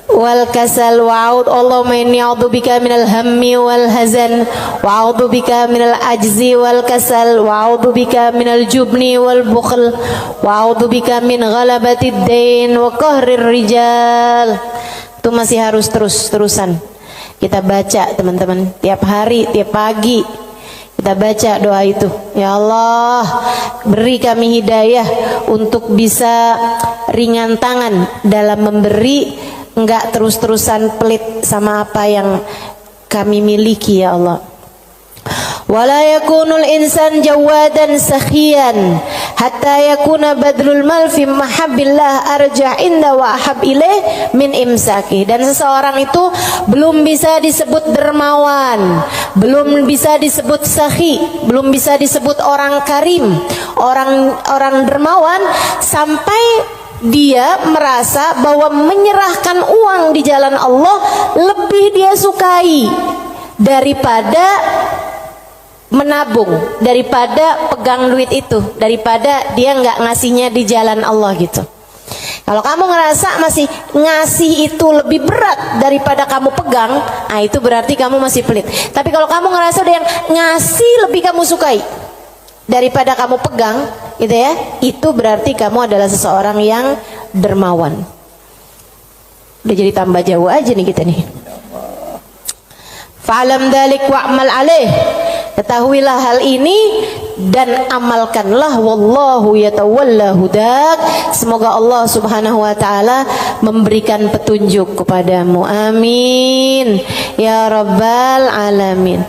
wal kasal wa'ud. Allahumma inni a'udzubika minal hammi wal hazan wa a'udzubika minal ajzi wal kasal wa a'udzubika minal jubni wal bukhl wa a'udzubika min ghalabatid dain wa qahrir rijal. Itu masih harus terus-terusan kita baca teman-teman, tiap hari, tiap pagi kita baca doa itu. Ya Allah, beri kami hidayah untuk bisa ringan tangan dalam memberi, enggak terus-terusan pelit sama apa yang kami miliki ya Allah. Wala yakunul insan jawadan sakhiyan hatta yakuna badlul mal fi mahabbillah arja inda wa ahab ilaih min imsaki. Dan seseorang itu belum bisa disebut dermawan, belum bisa disebut sakhi, belum bisa disebut orang karim, orang dermawan sampai dia merasa bahwa menyerahkan uang di jalan Allah lebih dia sukai daripada menabung, daripada pegang duit itu, daripada dia nggak ngasihnya di jalan Allah gitu. Kalau kamu ngerasa masih ngasih itu lebih berat daripada kamu pegang, nah itu berarti kamu masih pelit. Tapi kalau kamu ngerasa udah yang ngasih lebih kamu sukai daripada kamu pegang, gitu ya, itu berarti kamu adalah seseorang yang dermawan. Udah jadi tambah jauh aja nih kita nih. Fa'lam dzalik wa'mal alaih. Ketahuilah hal ini dan amalkanlah, wallahu yatawalla hudak. Semoga Allah Subhanahu wa taala memberikan petunjuk kepadamu. Amin ya rabbal alamin.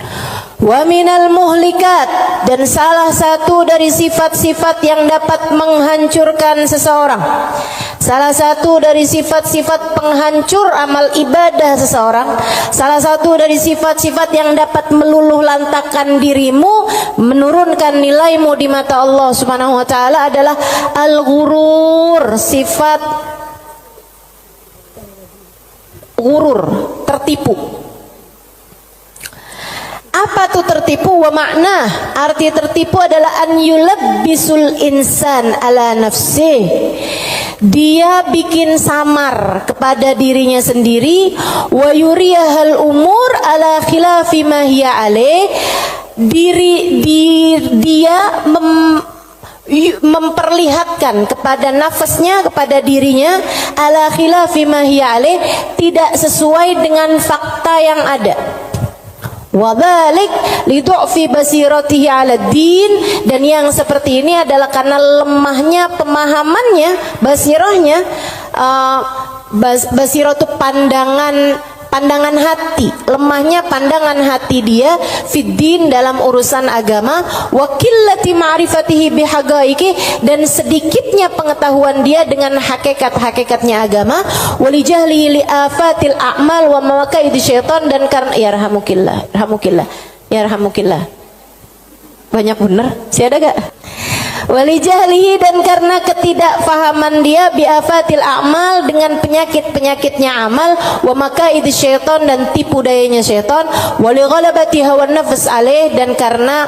Wa minal muhlikat, dan salah satu dari sifat-sifat yang dapat menghancurkan seseorang, salah satu dari sifat-sifat penghancur amal ibadah seseorang, salah satu dari sifat-sifat yang dapat meluluh lantakkan dirimu, menurunkan nilaimu di mata Allah Subhanahu wa taala adalah al-ghurur, sifat ghurur, tertipu. Apa tuh tertipu? Wa makna, arti tertipu adalah an yulabbisul insan ala nafsih. Dia bikin samar kepada dirinya sendiri, wa yuriyahal umur ala khilafi ma hiya alaih. Dia memperlihatkan kepada nafasnya, kepada dirinya, ala khilafi ma hiya alaih, tidak sesuai dengan fakta yang ada. Wadzalik lidu'fi basiratihi 'ala din, dan yang seperti ini adalah karena lemahnya pemahamannya, basirahnya, basirah itu pandangan hati, lemahnya pandangan hati dia fiddin, dalam urusan agama, wa qillati ma'rifatihi bihaqaiqi, dan sedikitnya pengetahuan dia dengan hakikat-hakikatnya agama, walijahli li afatil a'mal wa mawaqa'id syaitan, dan karena yarhamukillah banyak bener sih, ada gak? Walijahlihi, dan karena ketidakfahaman dia biafatil a'mal, dengan penyakit-penyakitnya amal, wa makaid syaitan, dan tipu dayanya syaitan, wali ghalabati hawa nafs alaih, dan karena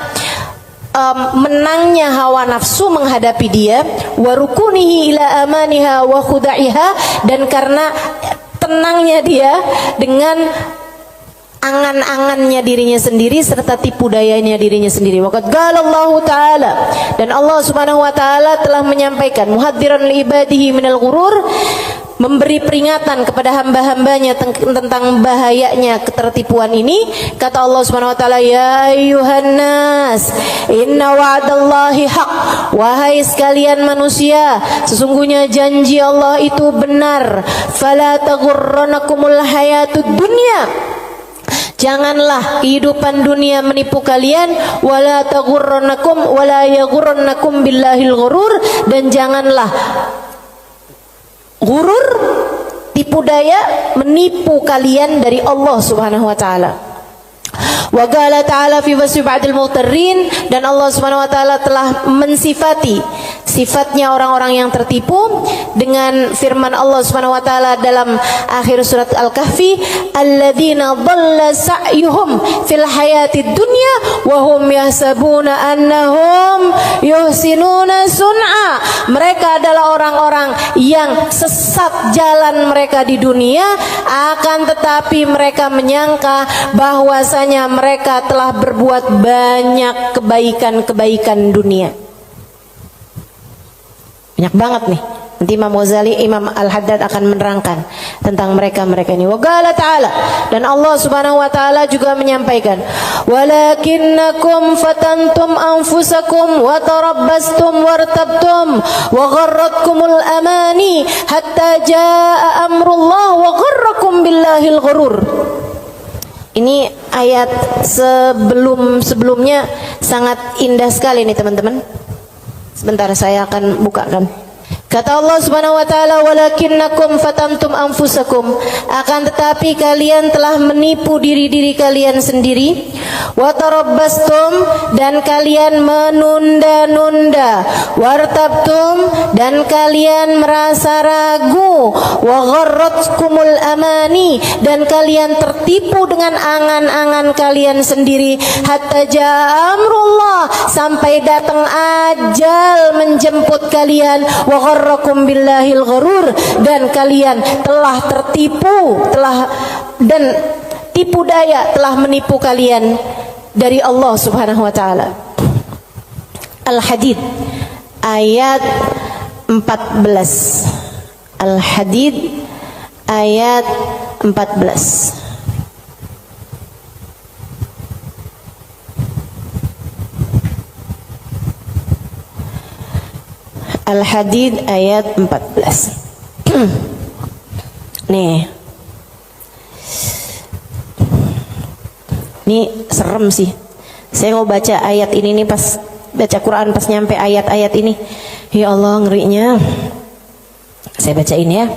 menangnya hawa nafsu menghadapi dia, wa rukunihi ila amaniha wa khuda'iha, dan karena tenangnya dia dengan angan-angannya dirinya sendiri serta tipu dayanya dirinya sendiri. Waqad qalallahu ta'ala, dan Allah Subhanahu wa taala telah menyampaikan, muhadziran li ibadihi minal ghurur, memberi peringatan kepada hamba-hambanya tentang bahayanya ketertipuan ini. Kata Allah Subhanahu wa taala, ya ayyuhan nas inna wa'dallahi haq, wahai sekalian manusia, sesungguhnya janji Allah itu benar. Fala taghurranakumul hayatud dunya, janganlah kehidupan dunia menipu kalian, wala taghurrannakum wala yaghurrannakum billahil ghurur, dan janganlah ghurur, tipu daya, menipu kalian dari Allah Subhanahu wa taala. Wa qala ta'ala fi wasfi ba'dil mughtarrin, dan Allah Subhanahu wa taala telah mensifati sifatnya orang-orang yang tertipu dengan firman Allah Subhanahu wa taala dalam akhir surat Al-Kahfi, alladzina dhalla sa'yuhum fil hayatid dunya wa hum yahsabuna annahum yuhsinuna sun'a. Mereka adalah orang-orang yang sesat jalan mereka di dunia, akan tetapi mereka menyangka bahwasanya mereka telah berbuat banyak kebaikan-kebaikan dunia. Banyak banget nih. Nanti Imam Ghazali, Imam Al-Haddad akan menerangkan tentang mereka-mereka ini. Wa qala ta'ala, dan Allah Subhanahu wa taala juga menyampaikan, walakinnakum fatantum anfusakum wa tarabbastum wartabtum wa gharratkumul amani hatta jaa amrullah wa gharrakum billahil ghurur. Ini ayat sebelumnya sangat indah sekali nih teman-teman. Sebentar saya akan bukakan. Kata Allah Subhanahu wa taala, walakinnakum fatantum anfusakum, akan tetapi kalian telah menipu diri-diri kalian sendiri, wa tarabbastum, dan kalian menunda-nunda, wartabtum, dan kalian merasa ragu, wa gharratkumul amani, dan kalian tertipu dengan angan-angan kalian sendiri, hatta jaa amrullah, sampai datang ajal menjemput kalian, wa gharrakum billahil gharur, dan kalian telah tertipu, dan tipu daya telah menipu kalian dari Allah Subhanahu wa taala. Al-Hadid ayat 14. Al-Hadid ayat 14. Al-Hadid ayat 14. Nih. Ini serem sih. Saya mau baca ayat ini nih, pas baca Quran pas nyampe ayat-ayat ini. Ya Allah, ngerinya. Saya bacain ya.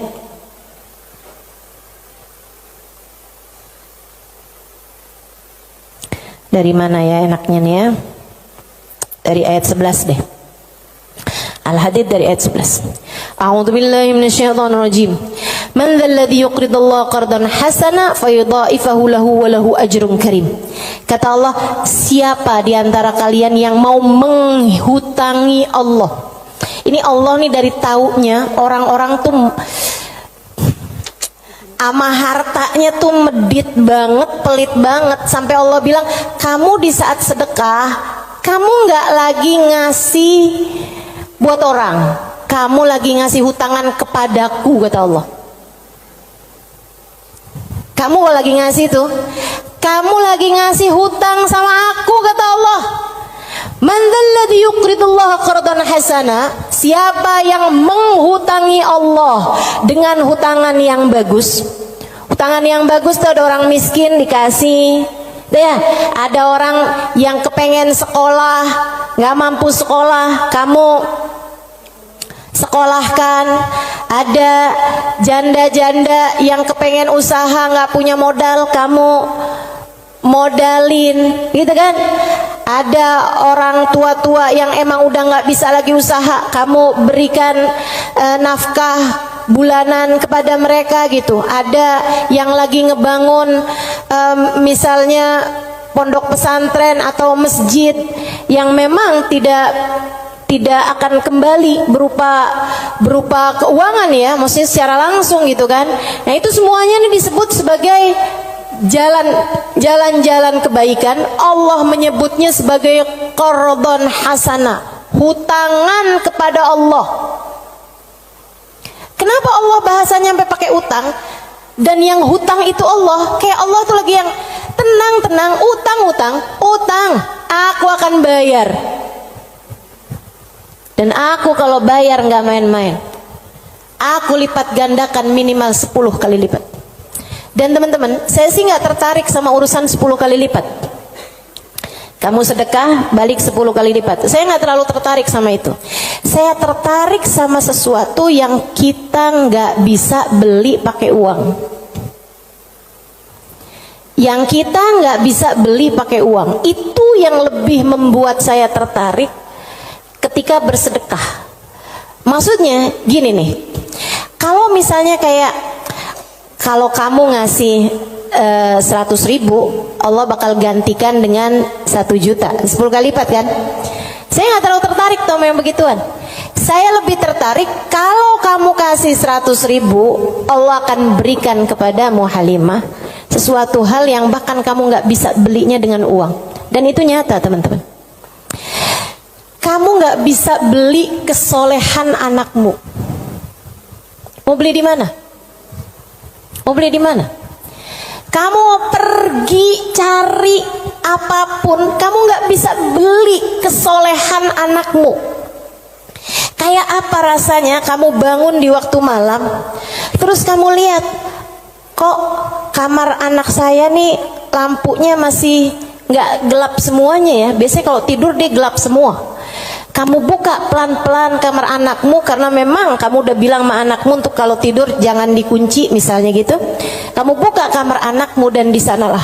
Dari mana ya enaknya nih ya? Dari ayat 11 deh. Al-Hadid dari ayat 11. A'udzu billahi minasyaitonir rajim. Man dzalladzi yuqridullaha qardan hasana fayudha'ifahu lahu wa lahu ajrun karim. Kata Allah, siapa di antara kalian yang mau menghutangi Allah? Ini Allah nih dari taunya orang-orang tuh ama hartanya tuh medit banget, pelit banget, sampai Allah bilang, kamu di saat sedekah, kamu nggak lagi ngasih buat orang, kamu lagi ngasih hutangan kepadaku, kata Allah. Kamu lagi ngasih tuh, kamu lagi ngasih hutang sama aku, kata Allah. Man dzalladzi yuqridullaha qardan hasana, siapa yang menghutangi Allah dengan hutangan yang bagus. Hutangan yang bagus tuh ada orang miskin dikasih. Ya, ada orang yang kepengen sekolah, nggak mampu sekolah, kamu sekolahkan. Ada janda-janda yang kepengen usaha, nggak punya modal, kamu modalin, gitu kan? Ada orang tua-tua yang emang udah nggak bisa lagi usaha, kamu berikan nafkah bulanan kepada mereka gitu. Ada yang lagi ngebangun misalnya pondok pesantren atau masjid yang memang tidak akan kembali berupa keuangan ya, maksudnya secara langsung gitu kan. Nah itu semuanya ini disebut sebagai jalan-jalan kebaikan. Allah menyebutnya sebagai qardhan hasana, hutangan kepada Allah. Kenapa Allah bahasanya sampai pakai utang? Dan yang hutang itu Allah, kayak Allah tuh lagi yang tenang, utang, aku akan bayar. Dan aku kalau bayar nggak main-main, aku lipat gandakan minimal 10 kali lipat. Dan teman-teman, saya sih nggak tertarik sama urusan 10 kali lipat. Kamu sedekah balik 10 kali lipat, saya nggak terlalu tertarik sama itu. Saya tertarik sama sesuatu yang kita nggak bisa beli pakai uang, yang kita nggak bisa beli pakai uang. Itu yang lebih membuat saya tertarik ketika bersedekah. Maksudnya gini nih, kalau misalnya kayak kalau kamu ngasih 100.000, Allah bakal gantikan dengan 1 juta, 10 kali lipat kan? Saya nggak terlalu tertarik tuh sama yang begituan. Saya lebih tertarik kalau kamu kasih 100.000, Allah akan berikan kepadamu Halimah sesuatu hal yang bahkan kamu nggak bisa belinya dengan uang. Dan itu nyata teman-teman. Kamu nggak bisa beli kesolehan anakmu. Mau beli di mana? Mau beli di mana? Kamu pergi cari apapun, kamu nggak bisa beli kesolehan anakmu. Kayak apa rasanya kamu bangun di waktu malam, terus kamu lihat, kok kamar anak saya nih lampunya masih nggak gelap semuanya ya. Biasanya kalau tidur dia gelap semua. Kamu buka pelan-pelan kamar anakmu, karena memang kamu udah bilang sama anakmu untuk kalau tidur jangan dikunci misalnya gitu. Kamu buka kamar anakmu dan di sanalah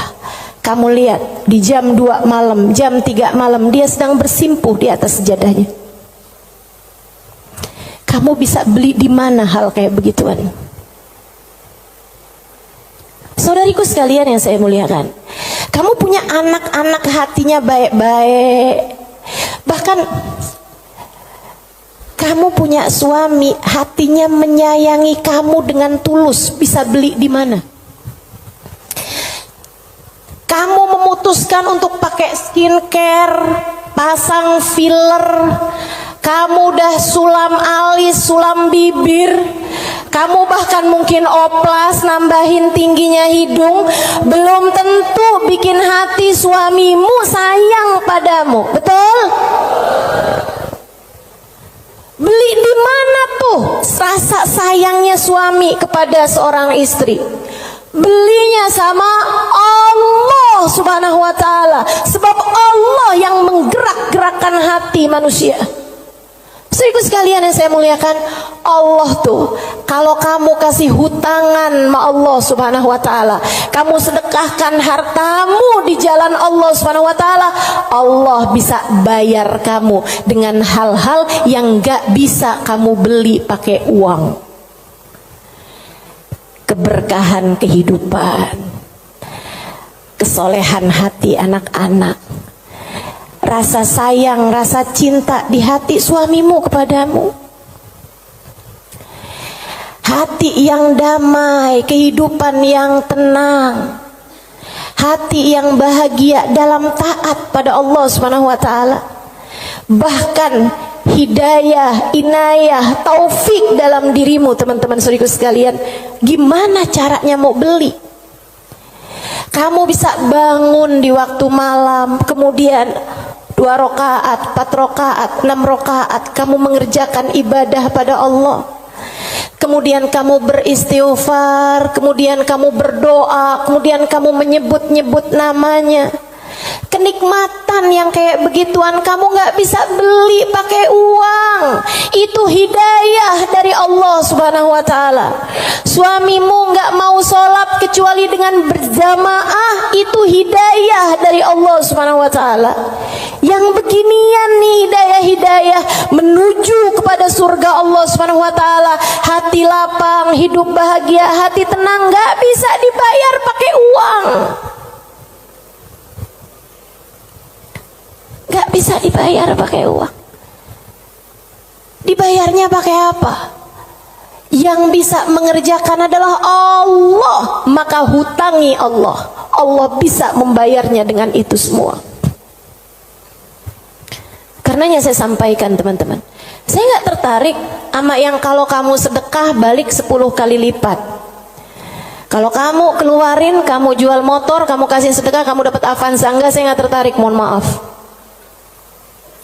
kamu lihat di jam 2 malam, jam 3 malam dia sedang bersimpuh di atas sejadahnya. Kamu bisa beli di mana hal kayak begituan? Saudariku sekalian yang saya muliakan, kamu punya anak-anak hatinya baik-baik. Bahkan kamu punya suami hatinya menyayangi kamu dengan tulus, bisa beli di mana? Kamu memutuskan untuk pakai skincare, pasang filler, kamu udah sulam alis, sulam bibir, kamu bahkan mungkin oplas, nambahin tingginya hidung, belum tentu bikin hati suamimu sayang padamu, betul? Beli di mana tuh rasa sayangnya suami kepada seorang istri? Belinya sama Allah Subhanahu wa ta'ala. Sebab Allah yang menggerak-gerakkan hati manusia. Saudaraku sekalian yang saya muliakan, Allah tuh kalau kamu kasih hutangan sama Allah Subhanahu wa ta'ala, kamu sedekahkan hartamu di jalan Allah Subhanahu wa ta'ala, Allah bisa bayar kamu dengan hal-hal yang gak bisa kamu beli pakai uang. Keberkahan kehidupan, kesolehan hati anak-anak, rasa sayang, rasa cinta di hati suamimu kepadamu, hati yang damai, kehidupan yang tenang, hati yang bahagia dalam taat pada Allah Subhanahu wa ta'ala. Bahkan hidayah, inayah, taufik dalam dirimu, teman-teman saudariku sekalian. Gimana caranya mau beli? Kamu bisa bangun di waktu malam, kemudian 2 rakaat, 4 rakaat, 6 rakaat kamu mengerjakan ibadah pada Allah. Kemudian kamu beristighfar, kemudian kamu berdoa, kemudian kamu menyebut-nyebut namanya. Kenikmatan yang kayak begituan kamu gak bisa beli pakai uang. Itu hidayah dari Allah Subhanahu wa ta'ala. Suamimu gak mau sholat kecuali dengan berjamaah, itu hidayah dari Allah Subhanahu wa ta'ala. Yang beginian nih hidayah-hidayah menuju kepada surga Allah Subhanahu wa ta'ala. Hati lapang, hidup bahagia, hati tenang, gak bisa dibayar pakai uang. Gak bisa dibayar pakai uang. Dibayarnya pakai apa? Yang bisa mengerjakan adalah Allah. Maka hutangi Allah. Allah bisa membayarnya dengan itu semua. Karenanya saya sampaikan teman-teman, saya gak tertarik sama yang kalau kamu sedekah balik 10 kali lipat. Kalau kamu keluarin, kamu jual motor, kamu kasih sedekah, kamu dapat Avanza. Enggak, saya gak tertarik, mohon maaf.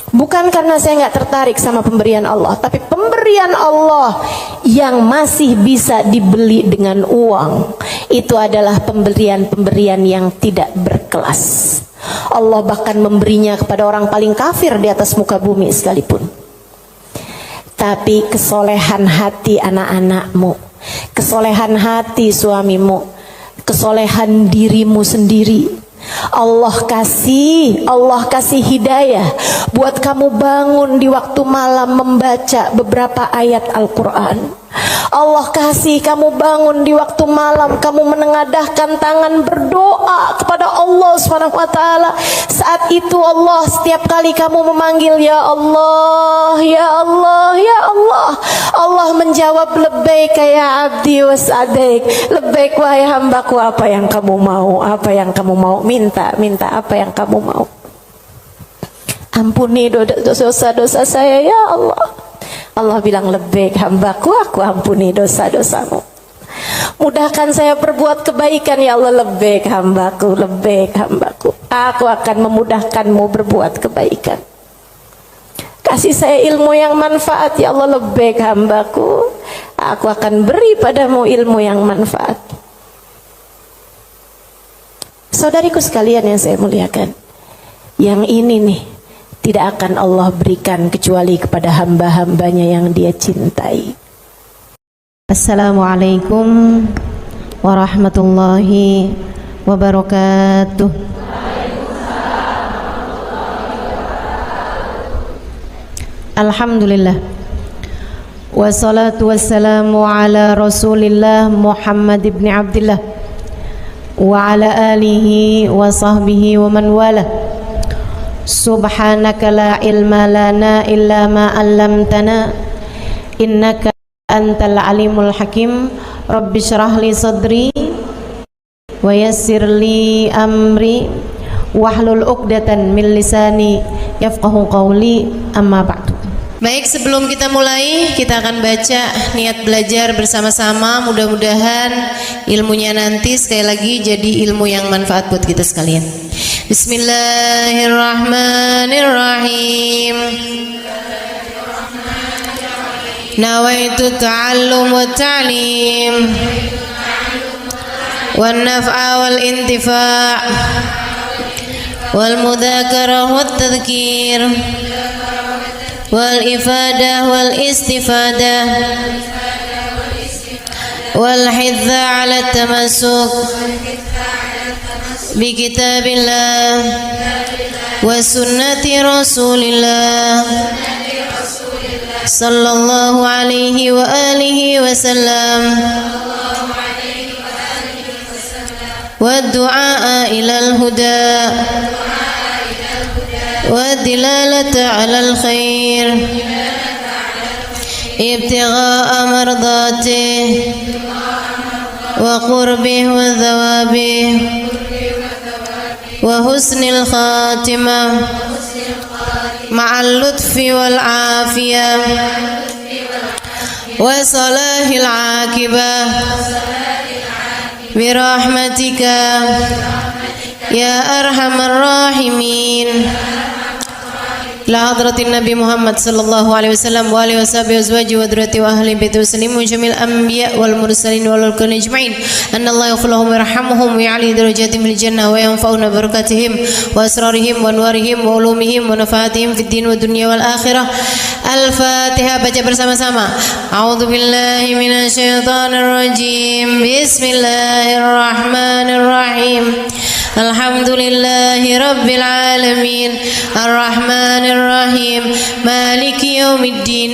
Bukan karena saya nggak tertarik sama pemberian Allah, tapi pemberian Allah yang masih bisa dibeli dengan uang, itu adalah pemberian-pemberian yang tidak berkelas. Allah bahkan memberinya kepada orang paling kafir di atas muka bumi sekalipun. Tapi kesolehan hati anak-anakmu, kesolehan hati suamimu, kesolehan dirimu sendiri, Allah kasih hidayah buat kamu bangun di waktu malam membaca beberapa ayat Al-Quran. Allah kasih kamu bangun di waktu malam, kamu menengadahkan tangan berdoa kepada Allah SWT. Saat itu Allah, setiap kali kamu memanggil ya Allah, ya Allah, ya Allah, Allah menjawab labbaik ya abdi was'adaik, labbaik wahai hambaku, apa yang kamu mau, apa yang kamu mau, minta apa yang kamu mau. Ampuni dosa-dosa saya ya Allah. Allah bilang labbaik hambaku, aku ampuni dosa-dosamu. Mudahkan saya berbuat kebaikan ya Allah, labbaik hambaku, labbaik hambaku. Aku akan memudahkanmu berbuat kebaikan. Kasih saya ilmu yang manfaat ya Allah, labbaik hambaku. Aku akan beri padamu ilmu yang manfaat. Saudariku sekalian yang saya muliakan, yang ini nih tidak akan Allah berikan kecuali kepada hamba-hambanya yang Dia cintai. Assalamualaikum warahmatullahi wabarakatuh. Alhamdulillah, wassalatu wassalamu ala Rasulillah Muhammad ibn Abdillah wa ala alihi wa sahbihi wa man wala. Subhanaka la ilma lana illa ma 'allamtana innaka antal alimul hakim. Rabbi shrah li sadri wa yassir li amri wahlul 'uqdatan min lisani yafqahu qawli, amma ba'du. Baik, sebelum kita mulai, kita akan baca niat belajar bersama-sama. Mudah-mudahan ilmunya nanti sekali lagi jadi ilmu yang manfaat buat kita sekalian. Bismillahirrahmanirrahim. Nawaitu ta'allum wa ta'lim wan naf'a wal intifa' wal mudzakarah wat tadhkir wal ifadah wal istifadah wal hidza ala tamassuk bi kitabillah wa sunnati rasulillah sallallahu alaihi wa alihi wasallam wa du'a ilal huda والدلالة على الخير ابتغاء مرضاته وقربه وثوابه وحسن الخاتمة مع اللطف والعافية وصلاح العاقبة برحمتك يا أرحم الراحمين. La hadratin Nabi Muhammad sallallahu alaihi wasallam wa alihi washabihi wazwaji wa dhurriyyati wa ahli baiti waslimu jamil anbiya wal mursalin wal ulul ajma'in anna Allah yaghfir lahum wa yarhamhum wa ya'li darajatihim fil jannah wa yanfa'una barakatihim wa asrarihim wa anwarihim wa ulumihim wa nafaatihim fid din wa dunya wal akhirah. Al-Fatihah, baca bersama-sama. A'udzu billahi minasy syaithanir rajim. Bismillahirrahmanirrahim. Alhamdulillahi rabbil alamin. Ar-Rahmanir Rahim. Maliki yaumiddin.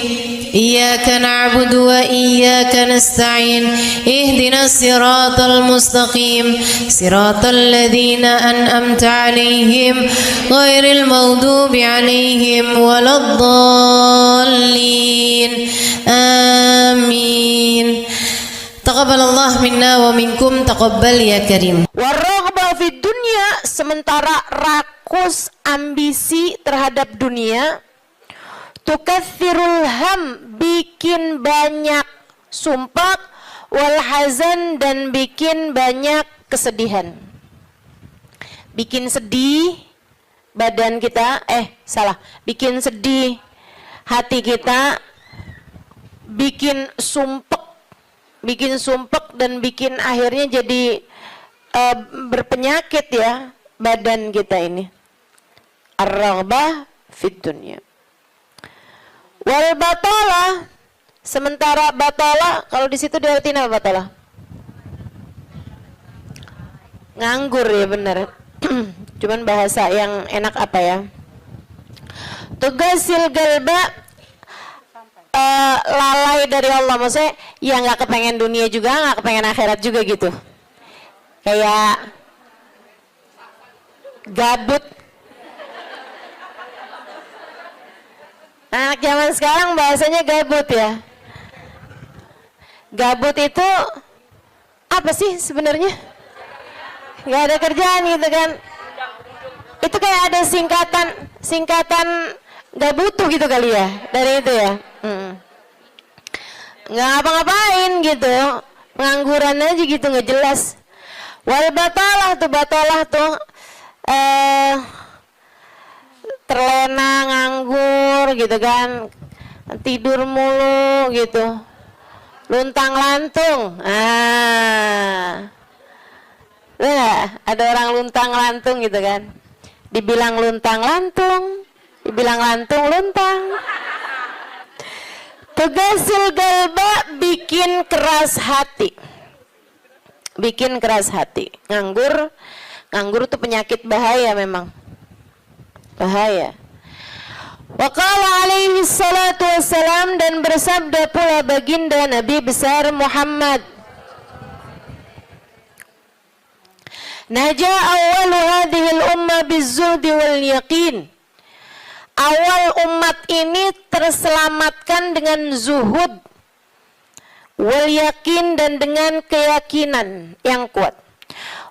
Iyyaka na'budu wa iyyaka nasta'in. Ihdinas siratal mustaqim. Siratal ladzina an'amta 'alaihim ghairil maghdubi 'alaihim waladdallin. Amin. Taqabbalallah minna wa minkum, taqabbal ya karim. Warraghbah fid dunya, sementara rakus ambisi terhadap dunia, tukatsirul ham, bikin banyak sumpah, wal hazan, dan bikin banyak kesedihan. Bikin sedih badan kita, bikin sedih hati kita, bikin sumpek dan bikin akhirnya jadi berpenyakit ya badan kita ini. Ar-raghbah fid dunya. Wal batalah, sementara batalah, kalau di situ diartikan apa batalah? Nganggur ya, benar. Cuman bahasa yang enak apa ya? Tugasil galba, lalai dari Allah, maksudnya ya nggak kepengen dunia juga, nggak kepengen akhirat juga gitu, kayak gabut. Anak zaman sekarang bahasanya gabut ya. Gabut itu apa sih sebenarnya? Nggak ada kerjaan gitu kan? Itu kayak ada singkatan nggak butuh gitu kali ya dari itu ya. Nggak ngapa-ngapain gitu, pengangguran aja gitu, nggak jelas. Wal batalah tuh terlena, nganggur gitu kan, tidur mulu gitu, luntang lantung. Nah, ada orang luntang-lantung gitu kan. Dibilang luntang-lantung, dibilang lantung-luntang. Tugasul galba, bikin keras hati. Bikin keras hati. Nganggur tuh penyakit bahaya memang. Bahaya. Wa qala alaihi salatu wassalam, dan bersabda pula baginda Nabi besar Muhammad, Naja awalu hadhil umma bizzuldi wal yaqin. Awal umat ini terselamatkan dengan zuhud wal yakin, dan dengan keyakinan yang kuat.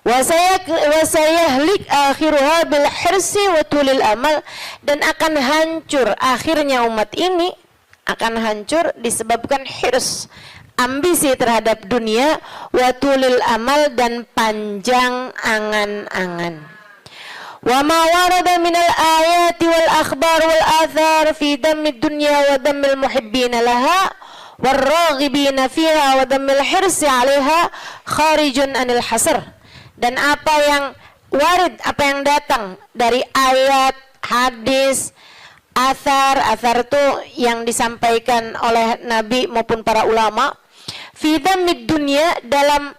Wasayahlik akhiruha bil hirsi wa tulil amal, dan akan hancur akhirnya umat ini, akan hancur disebabkan hirs, ambisi terhadap dunia, wa tulil amal, dan panjang angan-angan. Wa ma warada minal ayati wal akhbar wal athar fi dammi dunya wa dammil muhibbina laha warraghibina fiha wa dammil hirsi 'alaiha kharijun anil hasr. Dan apa yang warid, apa yang datang dari ayat, hadis, athar itu yang disampaikan oleh Nabi maupun para ulama, fi dammid dunya, dalam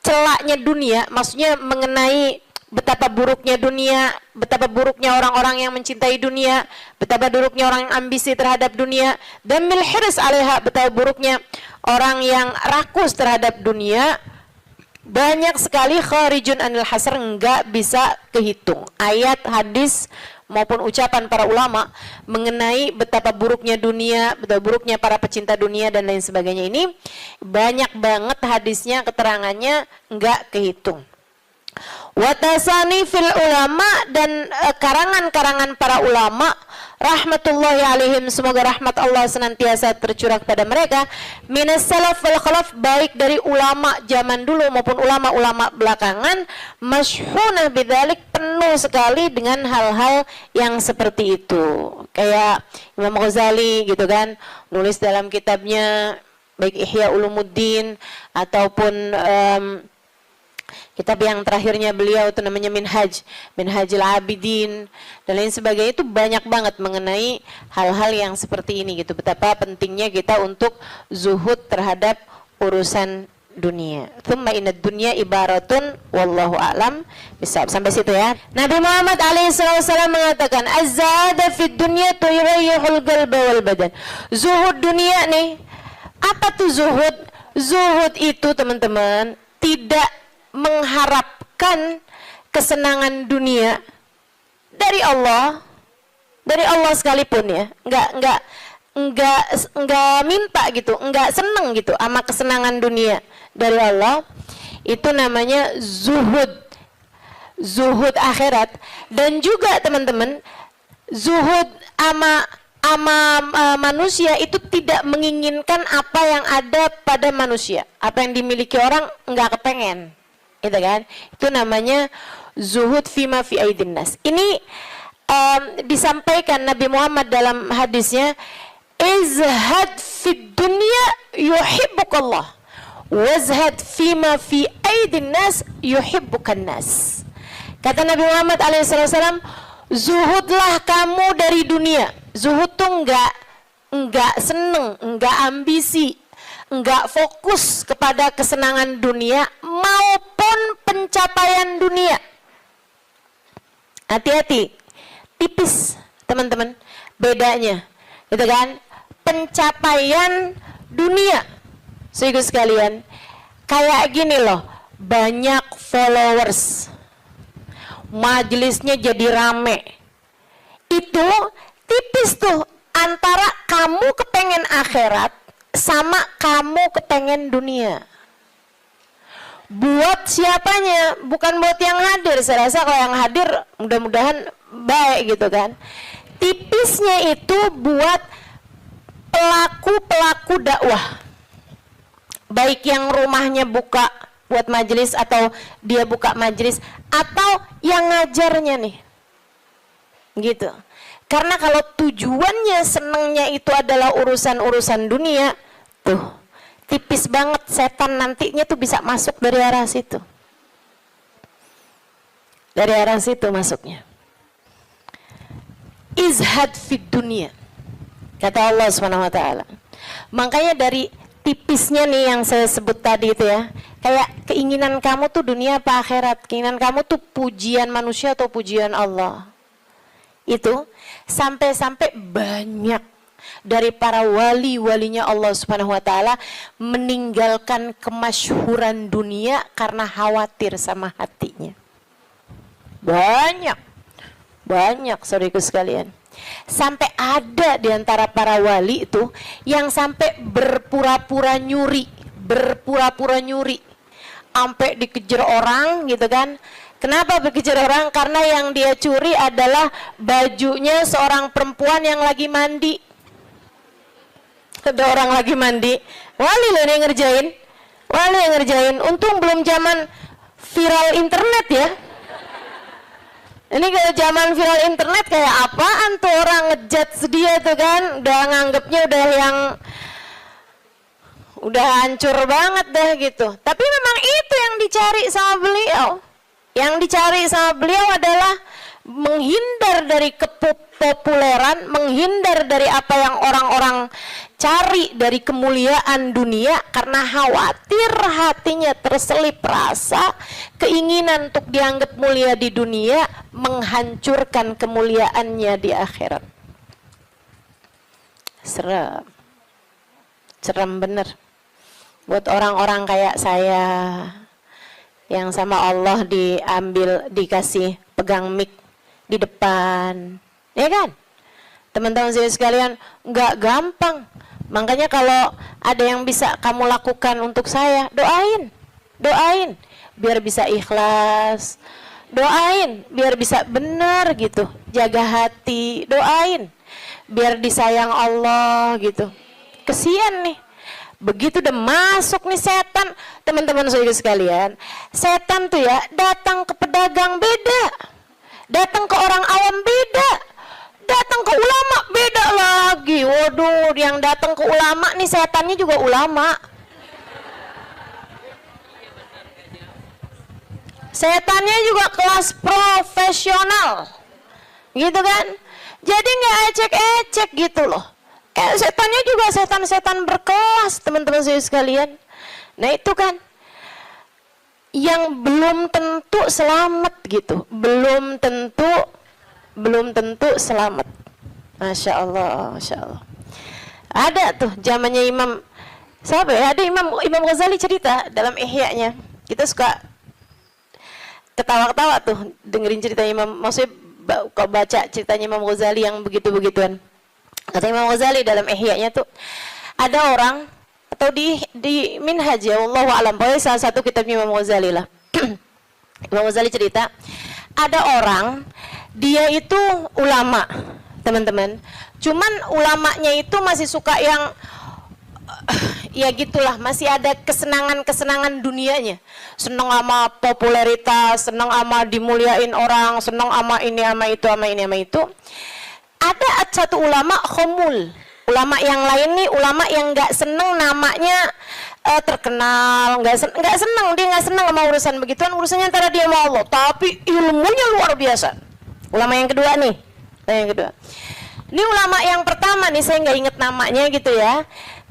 celaknya dunia, maksudnya mengenai betapa buruknya dunia, betapa buruknya orang-orang yang mencintai dunia, betapa buruknya orang yang ambisi terhadap dunia, dan mil hirs 'alaiha, betapa buruknya orang yang rakus terhadap dunia. Banyak sekali kharijun anil hasr, enggak bisa kehitung. Ayat, hadis maupun ucapan para ulama mengenai betapa buruknya dunia, betapa buruknya para pecinta dunia dan lain sebagainya, ini banyak banget hadisnya, keterangannya enggak kehitung. Watasani fil ulama, dan karangan-karangan para ulama rahmatullahi alaihim, semoga rahmat Allah senantiasa tercurah kepada mereka, minas salaf wal khalaf, baik dari ulama zaman dulu maupun ulama-ulama belakangan, masyhunah bidzalik, penuh sekali dengan hal-hal yang seperti itu. Kayak Imam Ghazali gitu kan, nulis dalam kitabnya baik Ihya Ulumuddin ataupun kitab yang terakhirnya beliau itu namanya Minhajul Abidin dan lain sebagainya, itu banyak banget mengenai hal-hal yang seperti ini gitu. Betapa pentingnya kita untuk zuhud terhadap urusan dunia. Tsumma inad dunya ibaratun wallahu a'lam bisawab. Sampai situ ya. Nabi Muhammad alaihissalam mengatakan, az-zahada fid dunya tuyrihul qalba wal badan. Zuhud dunia nih. Apa tuh zuhud? Zuhud itu teman-teman tidak mengharapkan kesenangan dunia dari Allah sekalipun ya, enggak minta gitu, enggak seneng gitu sama kesenangan dunia dari Allah. Itu namanya zuhud akhirat. Dan juga teman-teman, zuhud ama manusia itu tidak menginginkan apa yang ada pada manusia, apa yang dimiliki orang enggak kepengen, gitu kan? Itu namanya zuhud fima fi aidin nas. Ini disampaikan Nabi Muhammad dalam hadisnya, izhad fid dunya yuhibbukallah, wazhad fima fi aidin nas yuhibbukan nas. Kata Nabi Muhammad alaihissalam, zuhudlah kamu dari dunia. Zuhud tuh enggak seneng, enggak ambisi, enggak fokus kepada kesenangan dunia maupun pencapaian dunia. Hati-hati, tipis teman-teman bedanya, gitu kan? Pencapaian dunia, saudara sekalian, kayak gini loh, banyak followers, majelisnya jadi rame, itu tipis tuh antara kamu kepengen akhirat sama kamu kepengen dunia. Buat siapanya? Bukan buat yang hadir. Saya rasa kalau yang hadir mudah-mudahan baik gitu kan. Tipisnya itu buat pelaku-pelaku dakwah, baik yang rumahnya buka buat majelis atau dia buka majelis, atau yang ngajarnya nih gitu. Karena kalau tujuannya senengnya itu adalah urusan-urusan dunia, tuh tipis banget setan nantinya tuh bisa masuk dari arah situ. Dari arah situ masuknya. Izhad fid dunia, kata Allah Subhanahu wa taala. Makanya dari tipisnya nih yang saya sebut tadi itu ya, kayak keinginan kamu tuh dunia apa akhirat, keinginan kamu tuh pujian manusia atau pujian Allah. Itu sampai-sampai banyak dari para wali-walinya Allah Subhanahu wa taala meninggalkan kemasyhuran dunia karena khawatir sama hatinya. Banyak saudaraku sekalian. Sampai ada di antara para wali itu yang sampai berpura-pura nyuri, sampai dikejar orang gitu kan. Kenapa dikejar orang? Karena yang dia curi adalah bajunya seorang perempuan yang lagi mandi. Ada orang lagi mandi, wali loh yang ngerjain. Untung belum zaman viral internet ya. Ini kalau zaman viral internet kayak apaan tuh orang ngejudge dia tuh kan, udah nganggepnya udah hancur banget dah gitu. Tapi memang itu yang dicari sama beliau. Yang dicari sama beliau adalah menghindar dari kepopuleran, menghindar dari apa yang orang-orang cari dari kemuliaan dunia, karena khawatir hatinya terselip rasa keinginan untuk dianggap mulia di dunia menghancurkan kemuliaannya di akhirat. Serem bener buat orang-orang kayak saya yang sama Allah dikasih pegang mic di depan, ya kan? Teman-teman saya sekalian, nggak gampang. Makanya kalau ada yang bisa kamu lakukan untuk saya, doain, biar bisa ikhlas, doain, biar bisa benar gitu, jaga hati, doain, biar disayang Allah gitu. Kesian nih, begitu udah masuk nih setan, teman-teman saya sekalian, setan tuh ya datang ke pedagang beda, datang ke orang awam beda, datang ke ulama beda lagi. Waduh, yang datang ke ulama nih setannya juga ulama. Setannya juga kelas profesional, gitu kan? Jadi nggak ecek-ecek gitu loh. Setannya juga setan-setan berkelas, teman-teman saya sekalian. Nah itu kan yang belum tentu selamat gitu, belum tentu selamat. Masya Allah. Ada tuh zamannya Imam siapa ya? Ada Imam Ghazali cerita dalam Ihya-nya. Kita suka ketawa-ketawa tuh dengerin cerita Imam, maksudnya kalau baca ceritanya Imam Ghazali yang begitu-begituan. Kata Imam Ghazali dalam Ihya-nya tuh, ada orang atau di Minhaj ya, wallahu a'lam, pokoknya salah satu kitab Imam Ghazali lah. Imam Ghazali cerita, ada orang dia itu ulama, teman-teman. Cuman ulamanya itu masih suka yang ya gitulah, masih ada kesenangan dunianya. Senang sama popularitas, senang sama dimuliain orang, senang sama ini sama itu. Ada satu ulama khomul, ulama yang lain nih, ulama yang nggak seneng namanya terkenal, nggak seneng, dia nggak seneng sama urusan begituan, urusannya antara dia sama Allah, tapi ilmunya luar biasa. Ulama yang kedua nih, ini ulama yang pertama nih, saya nggak inget namanya gitu ya,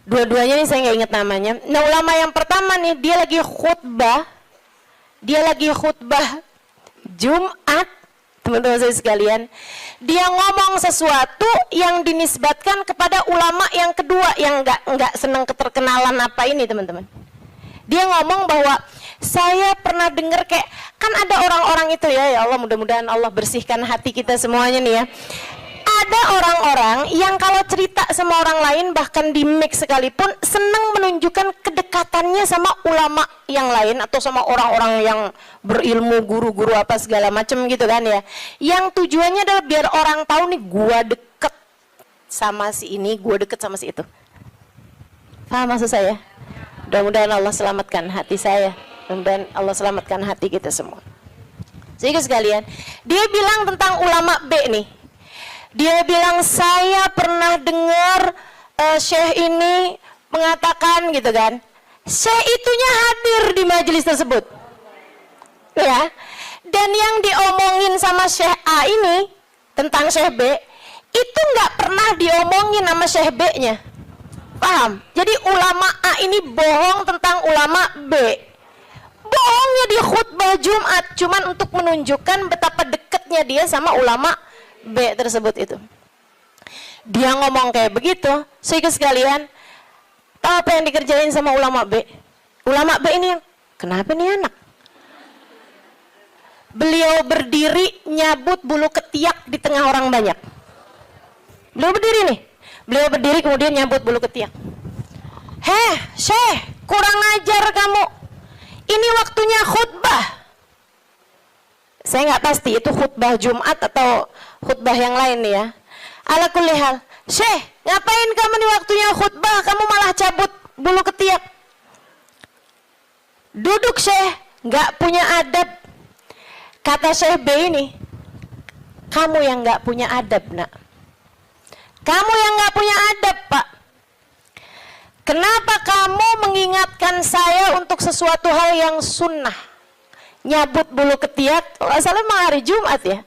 dua-duanya nih saya nggak inget namanya. Nah ulama yang pertama nih, dia lagi khutbah Jumat, teman-teman saya sekalian, dia ngomong sesuatu yang dinisbatkan kepada ulama yang kedua yang nggak senang keterkenalan apa ini, teman-teman. Dia ngomong bahwa saya pernah dengar kayak, kan ada orang-orang itu ya Allah, mudah-mudahan Allah bersihkan hati kita semuanya nih ya. Ada orang-orang yang kalau cerita sama orang lain, bahkan di mic sekalipun, senang menunjukkan kedekatannya sama ulama yang lain atau sama orang-orang yang berilmu, guru-guru apa segala macam gitu kan ya. Yang tujuannya adalah biar orang tahu nih, gua deket sama si ini, gua deket sama si itu. Paham maksud saya? Mudah-mudahan Allah selamatkan hati saya, mudah-mudahan Allah selamatkan hati kita semua. Jadi sekalian, dia bilang tentang ulama B nih. Dia bilang, saya pernah dengar syekh ini mengatakan gitu kan. Syekh itunya hadir di majelis tersebut. Ya. Dan yang diomongin sama Syekh A ini tentang Syekh B itu nggak pernah diomongin sama Syekh B-nya. Paham? Jadi ulama A ini bohong tentang ulama B. Bohongnya di khutbah Jumat cuman untuk menunjukkan betapa dekatnya dia sama ulama B tersebut itu. Dia ngomong kayak begitu, sehingga sekalian, tahu apa yang dikerjain sama ulama B? Ulama B ini yang, kenapa nih anak? Beliau berdiri nyabut bulu ketiak di tengah orang banyak. Beliau berdiri nih. Beliau berdiri kemudian nyabut bulu ketiak. Heh, Syekh, kurang ajar kamu. Ini waktunya khutbah. Saya nggak pasti itu khutbah Jumat atau khutbah yang lain nih ya. Ala kulli hal. Syekh, ngapain kamu di waktunya khutbah? Kamu malah cabut bulu ketiak. Duduk Syekh, nggak punya adab. Kata Syekh B ini, kamu yang nggak punya adab nak. Kamu yang nggak punya adab pak. Kenapa kamu mengingatkan saya untuk sesuatu hal yang sunnah? Nyabut bulu ketiak, kalau salah mah hari Jumat ya.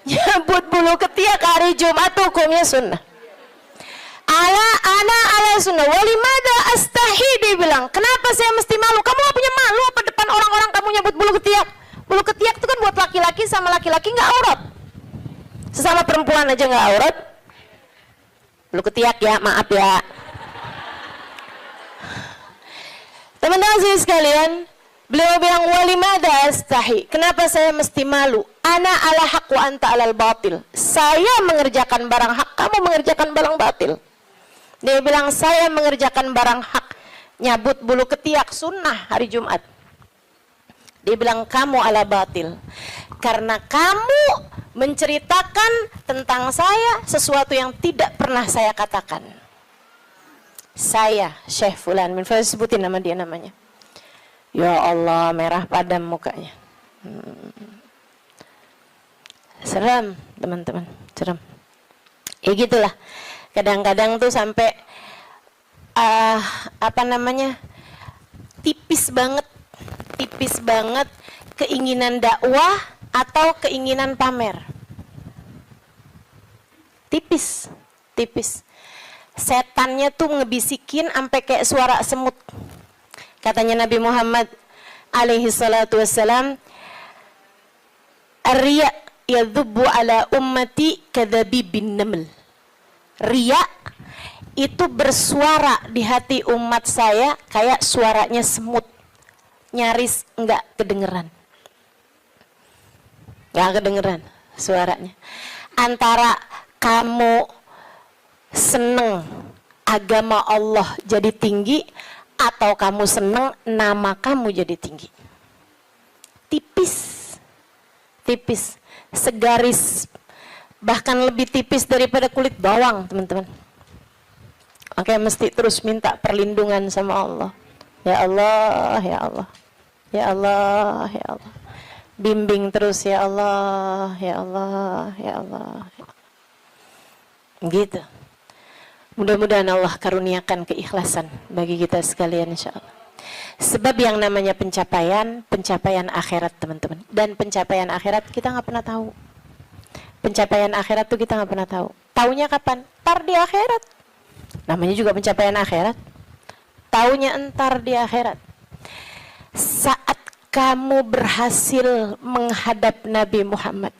Nyabut bulu ketiak hari Jumat hukumnya sunnah. Ala sunnah. Walimada astahi, dia bilang. Kenapa saya mesti malu? Kamu gak punya malu apa depan orang-orang kamu nyabut bulu ketiak? Bulu ketiak itu kan buat laki-laki sama laki-laki nggak aurat. Sesama perempuan aja nggak aurat. Bulu ketiak ya, maaf ya. Teman-teman sekalian, beliau bilang walimada astahi. Kenapa saya mesti malu? Ana ala haq wa anta alal batil. Saya mengerjakan barang hak, kamu mengerjakan barang batil. Dia bilang saya mengerjakan barang hak, nyabut bulu ketiak sunnah hari Jumat. Dia bilang kamu ala batil. Karena kamu menceritakan tentang saya sesuatu yang tidak pernah saya katakan. Saya Syekh Fulan, sebutin nama dia namanya. Ya Allah, merah padam mukanya. Seram teman-teman, seram. Ya gitulah. Kadang-kadang tuh sampai tipis banget keinginan dakwah atau keinginan pamer. Tipis. Setannya tuh ngebisikin sampai kayak suara semut. Katanya Nabi Muhammad alaihi salatu wassalam, "Ar-riya yadhubbu ala ummati kadhabibin naml." Riya itu bersuara di hati umat saya kayak suaranya semut. Nyaris enggak kedengeran. Enggak kedengeran suaranya. Antara kamu seneng agama Allah jadi tinggi atau kamu seneng nama kamu jadi tinggi. Tipis, segaris, bahkan lebih tipis daripada kulit bawang teman-teman. Oke, mesti terus minta perlindungan sama Allah. Ya Allah, ya Allah, ya Allah, ya Allah. Bimbing terus ya Allah, ya Allah, ya Allah. Gitu. Mudah-mudahan Allah karuniakan keikhlasan bagi kita sekalian insyaallah. Sebab yang namanya pencapaian akhirat teman-teman. Dan pencapaian akhirat kita nggak pernah tahu. Pencapaian akhirat tuh kita nggak pernah tahu. Taunya kapan? Ntar di akhirat. Namanya juga pencapaian akhirat. Taunya entar di akhirat. Saat kamu berhasil menghadap Nabi Muhammad.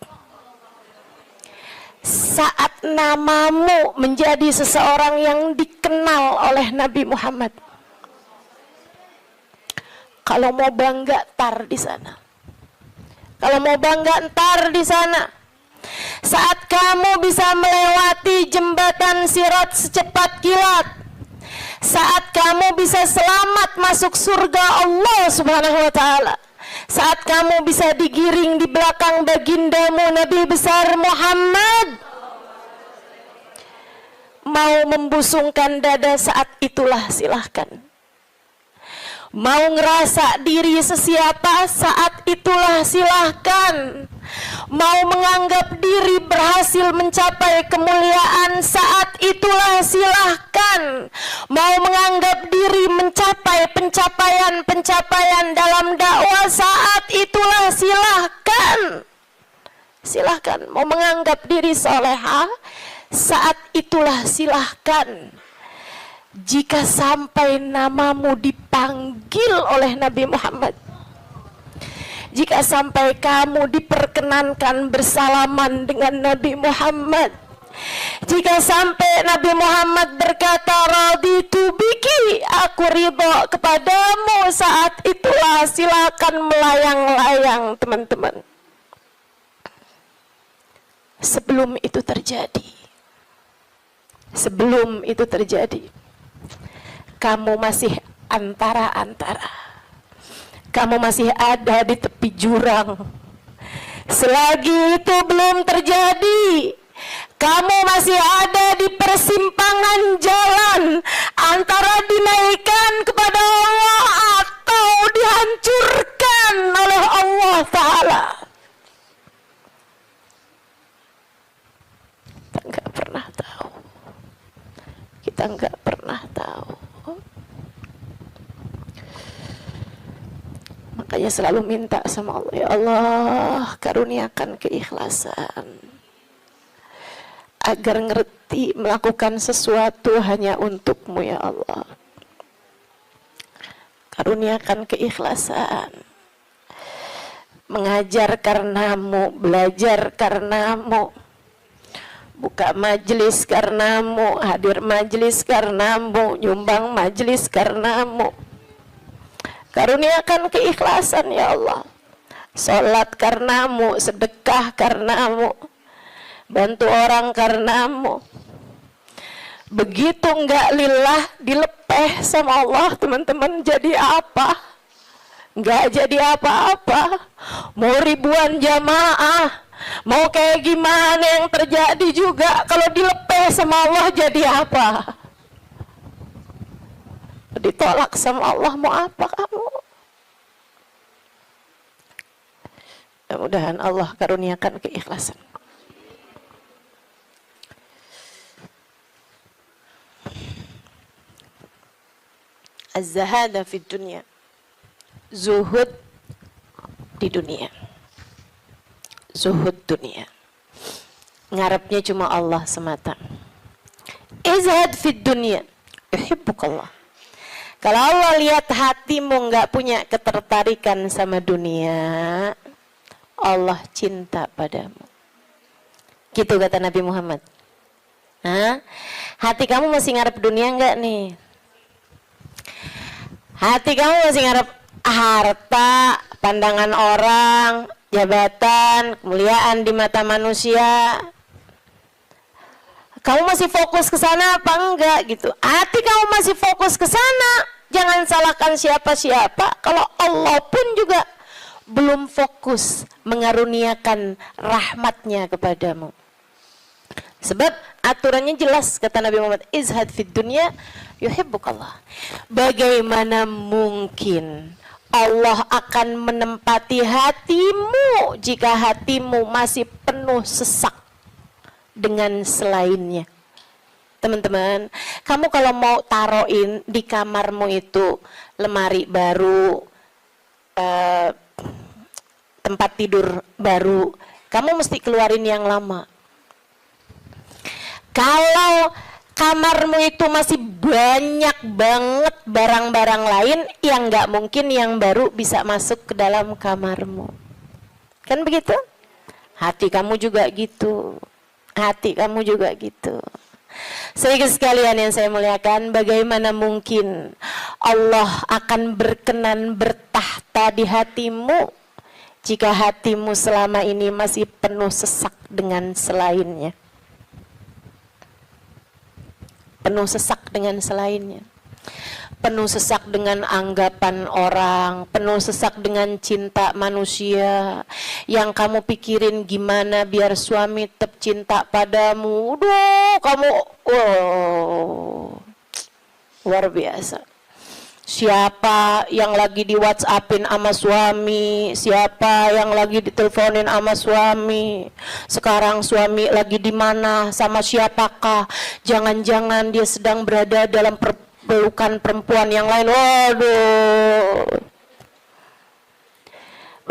Saat namamu menjadi seseorang yang dikenal oleh Nabi Muhammad. Kalau mau bangga tar di sana. Kalau mau bangga ntar di sana. Saat kamu bisa melewati jembatan Sirat secepat kilat. Saat kamu bisa selamat masuk surga Allah Subhanahu wa taala. Saat kamu bisa digiring di belakang bagindamu Nabi besar Muhammad. Mau membusungkan dada saat itulah silahkan. Mau ngerasa diri sesiapa saat itulah silahkan. Mau menganggap diri berhasil mencapai kemuliaan saat itulah silahkan. Mau menganggap diri mencapai pencapaian dalam dakwah saat itulah silahkan. silahkan. Mau menganggap diri soleha, saat itulah silahkan. Jika sampai namamu dipanggil oleh Nabi Muhammad, jika sampai kamu diperkenankan bersalaman dengan Nabi Muhammad, jika sampai Nabi Muhammad berkata raditu biki, aku ridho kepadamu, saat itulah silakan melayang-layang teman-teman. Sebelum itu terjadi, kamu masih antara-antara, kamu masih ada di tepi jurang. Selagi itu belum terjadi, kamu masih ada di persimpangan jalan antara dinaikkan kepada Allah atau dihancurkan oleh Allah Ta'ala. Kita nggak pernah tahu. Makanya selalu minta sama Allah, ya Allah, karuniakan keikhlasan agar ngerti melakukan sesuatu hanya untukmu, ya Allah. Karuniakan keikhlasan, mengajar karenamu, belajar karenamu, buka majelis karenamu, hadir majelis karenamu, nyumbang majelis karenamu. Karuniakan keikhlasan, ya Allah. Salat karenamu, sedekah karenamu, bantu orang karenamu. Begitu enggak lillah, dilepeh sama Allah, teman-teman, jadi apa? Enggak jadi apa-apa. Mau ribuan jamaah, mau kayak gimana yang terjadi juga, kalau dilepeh sama Allah jadi apa? Ditolak sama Allah, mau apa kamu? Mudah-mudahan Allah karuniakan keikhlasan. Az-zahada fid dunya, zuhud di dunia, zuhud dunia, ngarepnya cuma Allah semata. Izhad fid dunya, yuhibbukallah. Kalau Allah lihat hatimu nggak punya ketertarikan sama dunia, Allah cinta padamu. Gitu kata Nabi Muhammad. Hah? Hati kamu masih ngarep dunia nggak nih? Hati kamu masih ngarep harta, pandangan orang, jabatan, kemuliaan di mata manusia? Kamu masih fokus ke sana apa enggak gitu? Hati kamu masih fokus ke sana, jangan salahkan siapa-siapa. Kalau Allah pun juga belum fokus mengaruniakan rahmatnya kepadamu. Sebab aturannya jelas, kata Nabi Muhammad, izhad fid dunya yuhibbukallah. Bagaimana mungkin Allah akan menempati hatimu jika hatimu masih penuh sesak dengan selainnya? Teman-teman, kamu kalau mau taruhin di kamarmu itu lemari baru, tempat tidur baru, kamu mesti keluarin yang lama. Kalau kamarmu itu masih banyak banget barang-barang lain, yang nggak mungkin yang baru bisa masuk ke dalam kamarmu. Kan begitu? Hati kamu juga gitu. Hati kamu juga gitu. Sedikit sekalian yang saya muliakan, bagaimana mungkin Allah akan berkenan bertahta di hatimu jika hatimu selama ini masih penuh sesak dengan selainnya? Penuh sesak dengan selainnya, penuh sesak dengan anggapan orang, penuh sesak dengan cinta manusia. Yang kamu pikirin gimana biar suami tetap cinta padamu. Duh, kamu luar biasa. Siapa yang lagi di WhatsAppin sama suami, siapa yang lagi diteleponin sama suami, sekarang suami lagi di mana, sama siapakah, jangan-jangan dia sedang berada dalam pelukan perempuan yang lain. Waduh,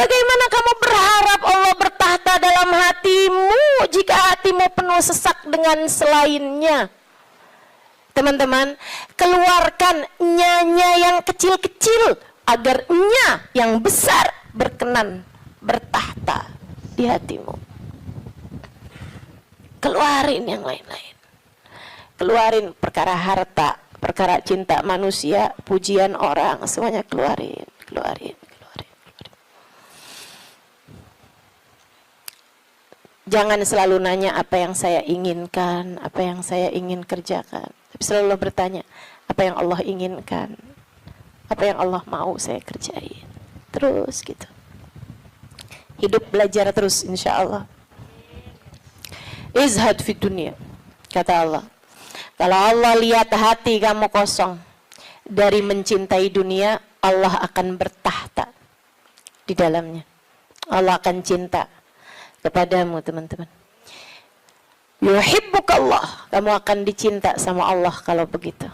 Bagaimana kamu berharap Allah bertahta dalam hatimu jika hatimu penuh sesak dengan selainnya? Teman-teman, keluarkan nya yang kecil-kecil agar nya yang besar berkenan bertahta di hatimu. Keluarin yang lain-lain. Keluarin perkara harta, perkara cinta manusia, pujian orang, semuanya keluarin. Jangan selalu nanya apa yang saya inginkan, apa yang saya ingin kerjakan. Tapi selalu bertanya, apa yang Allah inginkan, apa yang Allah mau saya kerjain. Terus gitu. Hidup belajar terus insya Allah. Izhad fi dunia, kata Allah. Kalau Allah lihat hati kamu kosong dari mencintai dunia, Allah akan bertahta di dalamnya. Allah akan cinta kepadamu, teman-teman. Yuhibbukallah, kamu akan dicinta sama Allah kalau begitu.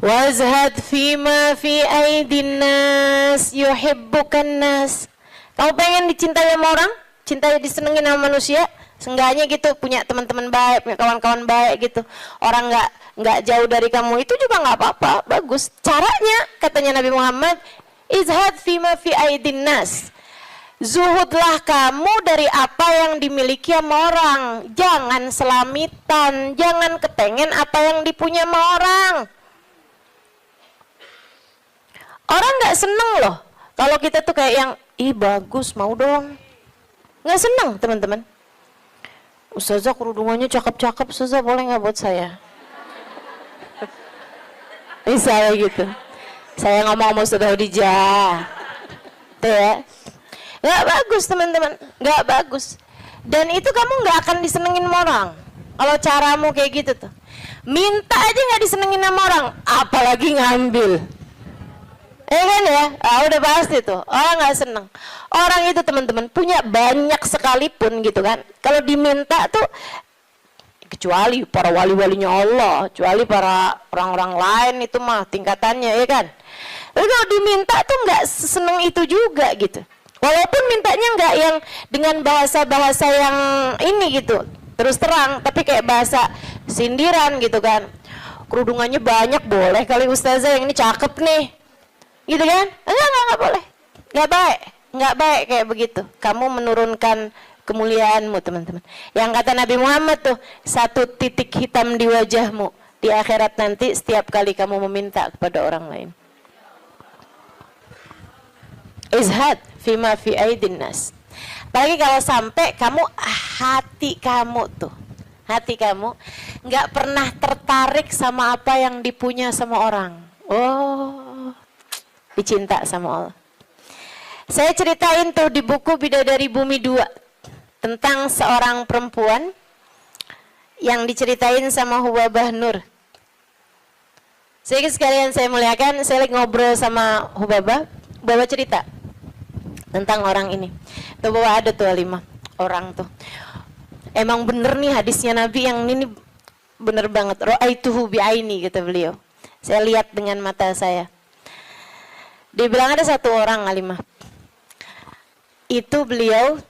Wazhad fima fi aidin nas yuhibbukan nas. Kamu pengen dicintai sama orang, cintai disenengin sama manusia, seenggaknya gitu punya teman-teman baik, punya kawan-kawan baik gitu. Orang nggak jauh dari kamu, itu juga nggak apa-apa, bagus. Caranya katanya Nabi Muhammad, izhad fima fi aidin nas. Zuhudlah kamu dari apa yang dimiliki sama orang. Jangan selamitan, jangan kepengen apa yang dipunya sama orang. Orang nggak seneng loh kalau kita tuh kayak yang, ih bagus, mau dong. Nggak seneng, teman-teman. Ustazah kerudungannya cakep-cakep, Ustazah boleh nggak buat saya? Misalnya gitu. Saya ngomong sama Ustazah Khadijah. Tuh ya. Nggak bagus, teman-teman. Nggak bagus. Dan itu kamu nggak akan disenengin sama orang kalau caramu kayak gitu tuh. Minta aja nggak disenengin sama orang, apalagi ngambil. Kan ya? Udah pasti tuh orang nggak seneng. Orang itu, teman-teman, punya banyak sekalipun gitu kan, kalau diminta tuh, kecuali para wali-walinya Allah, kecuali para orang-orang lain itu mah tingkatannya, ya kan. Tapi kalau diminta tuh nggak seneng itu juga gitu. Walaupun mintanya nggak yang dengan bahasa-bahasa yang ini gitu, terus terang, tapi kayak bahasa sindiran gitu kan. Kerudungannya banyak, boleh kali Ustazah, yang ini cakep nih, gitu kan? Enggak boleh, nggak baik kayak begitu. Kamu menurunkan kemuliaanmu, teman-teman. Yang kata Nabi Muhammad tuh, 1 titik hitam di wajahmu di akhirat nanti setiap kali kamu meminta kepada orang lain. Izhad fima fi aidin nas. Apalagi kalau sampai kamu, hati kamu nggak pernah tertarik sama apa yang dipunya sama orang. Oh, dicinta sama Allah. Saya ceritain tuh di buku Bidadari Bumi 2 tentang seorang perempuan yang diceritain sama Hubabah Nur. Sekalian saya muliakan, saya lagi ngobrol sama Hubabah cerita tentang orang ini. Tuh bahwa ada tuh 5 orang tuh. Emang bener nih hadisnya Nabi yang ini bener banget. Ra'aituhu bi'aini, kata beliau. Saya lihat dengan mata saya. Dia bilang ada 1 orang alimah. Itu beliau,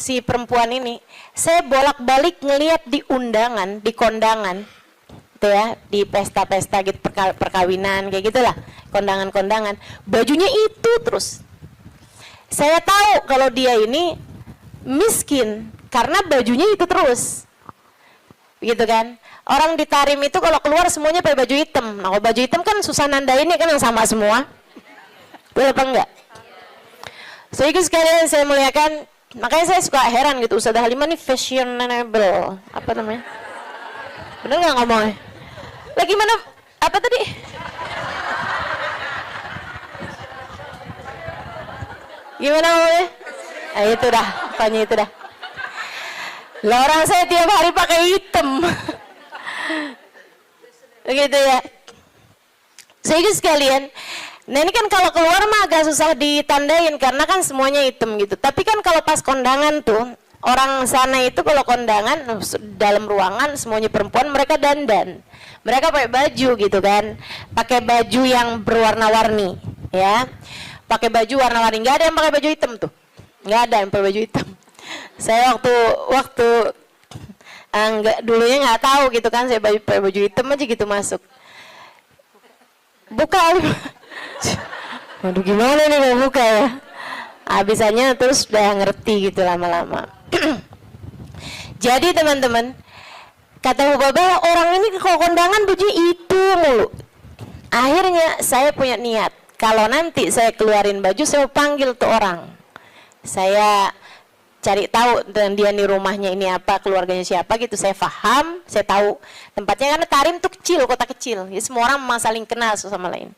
si perempuan ini, saya bolak-balik ngelihat di undangan, di kondangan, tuh ya, di pesta-pesta gitu, perkawinan kayak gitulah, kondangan-kondangan, bajunya itu terus. Saya tahu kalau dia ini miskin karena bajunya itu terus, gitu kan. Orang di Tarim itu kalau keluar semuanya pakai baju hitam. Nah, kalau baju hitam kan susah nandainnya kan, yang sama semua. Betul apa enggak? Sehingga sekalian saya muliakan, makanya saya suka heran gitu, Ustazah Halimah nih fashionable, apa namanya? Bener nggak ngomongnya? Lagi mana? Apa tadi? Gimana ngomongnya? Itu dah, pokoknya itu dah. Lah orang saya tiap hari pakai hitam. Begitu ya. Sehingga sekalian, nah ini kan kalau keluar mah agak susah ditandain karena kan semuanya hitam gitu. Tapi kan kalau pas kondangan tuh, orang sana itu kalau kondangan dalam ruangan semuanya perempuan, mereka dandan. Mereka pakai baju gitu kan. Pakai baju yang berwarna-warni, ya. pakai baju warna-warni. Nggak ada yang pakai baju hitam tuh, nggak ada yang pakai baju hitam. Saya waktu enggak, dulunya nggak tahu gitu kan, saya pakai baju hitam aja gitu masuk. Buka, waduh gimana nih mau buka ya? Habisannya terus udah ngerti gitu lama-lama. Jadi teman-teman, kata Hubabah, orang ini kalau kondangan baju itu mulu. Akhirnya saya punya niat, kalau nanti saya keluarin baju, saya panggil tuh orang. Saya cari tahu dan dia nih rumahnya ini apa, keluarganya siapa gitu. Saya paham, saya tahu tempatnya, karena Tarim tuh kecil, kota kecil. Jadi semua orang memang saling kenal sama lain.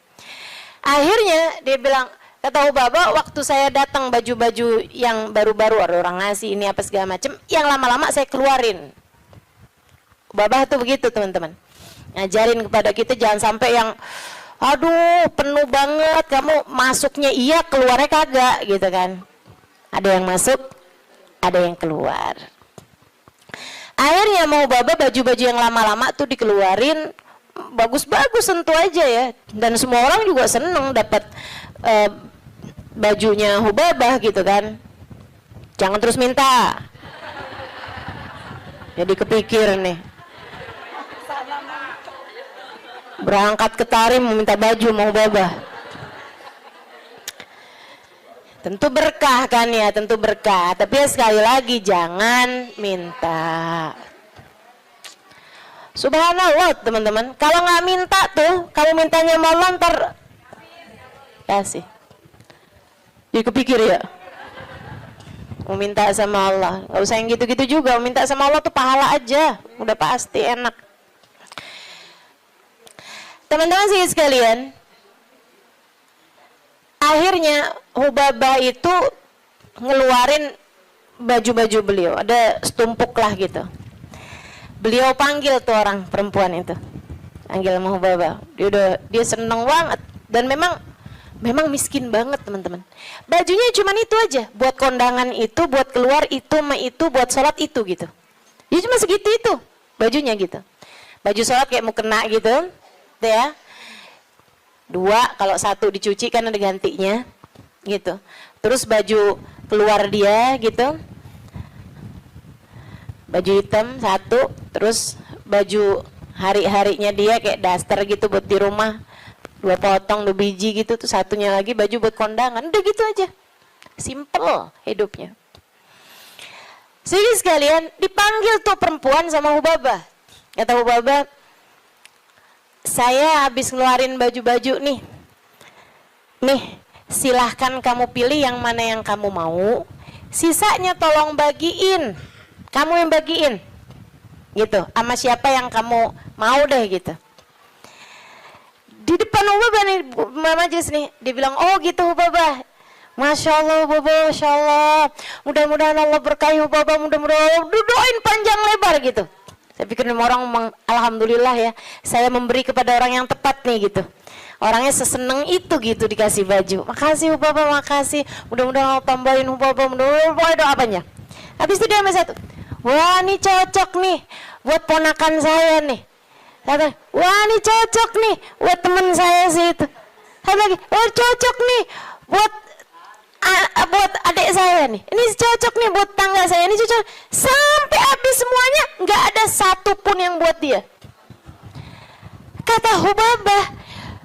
Akhirnya dia bilang, kata Hubabah, waktu saya datang baju-baju yang baru-baru, ada orang ngasih ini apa segala macam, yang lama-lama saya keluarin. Hubabah tuh begitu teman-teman, ngajarin kepada kita jangan sampai yang aduh penuh banget, kamu masuknya iya keluarnya kagak gitu kan. Ada yang masuk, ada yang keluar. Akhirnya mau Hubabah baju-baju yang lama-lama tuh dikeluarin, bagus-bagus tentu aja ya, dan semua orang juga seneng dapat bajunya Hubabah gitu kan. Jangan terus minta, jadi kepikir nih, berangkat ke Tarim meminta baju mau Hubabah. Tentu berkah kan ya, tentu berkah, tapi ya sekali lagi jangan minta. Subhanallah teman-teman, kalau nggak minta tuh, kalau mintanya mau ntar kasih. Jadi kepikir ya, mau minta sama Allah, nggak usah yang gitu-gitu juga. Mau minta sama Allah tuh pahala aja, udah pasti enak. Teman-teman sih sekalian, akhirnya Hubabah itu ngeluarin baju-baju beliau, ada setumpuk lah gitu. Beliau panggil tuh orang perempuan itu, panggil sama Hubabah. Dia seneng banget, dan memang miskin banget teman-teman. Bajunya cuma itu aja, buat kondangan itu, buat keluar itu, buat sholat itu gitu. Dia cuma segitu itu bajunya gitu. Baju sholat kayak mau kena gitu, tuh ya. 2, kalau 1 dicuci kan ada gantinya gitu. Terus baju keluar dia gitu, baju hitam 1, terus baju hari-harinya dia kayak daster gitu buat di rumah, 2 potong 2 biji gitu, tuh 1-nya lagi baju buat kondangan. Udah gitu aja, simple hidupnya. Jadi sekalian dipanggil tuh perempuan sama Hubabah. Kata Hubabah, saya habis ngeluarin baju-baju nih, silahkan kamu pilih yang mana yang kamu mau, sisanya tolong bagiin, kamu yang bagiin gitu, sama siapa yang kamu mau deh gitu. Di depan Hubabah nih, majelis nih, dia bilang, oh gitu Hubabah, Masya Allah Hubabah, Masya Allah, mudah-mudahan Allah berkahi Hubabah, mudah-mudahan doain panjang lebar gitu. Saya pikir orang alhamdulillah ya, saya memberi kepada orang yang tepat nih gitu. Orangnya seseneng itu gitu dikasih baju. Makasih Hubabah, makasih. Mudah-mudahan Allah tambahin Hubabah, mudah-mudahan doa apanya. Habis itu dia sama satu, wah ini cocok nih buat ponakan saya nih. Kata, wah ini cocok nih buat teman saya sih itu. Satu lagi, wah cocok nih buat adik saya nih, ini cocok nih buat tangga saya, ini cocok. Sampai habis semuanya, nggak ada satu pun yang buat dia. Kata Hubabah,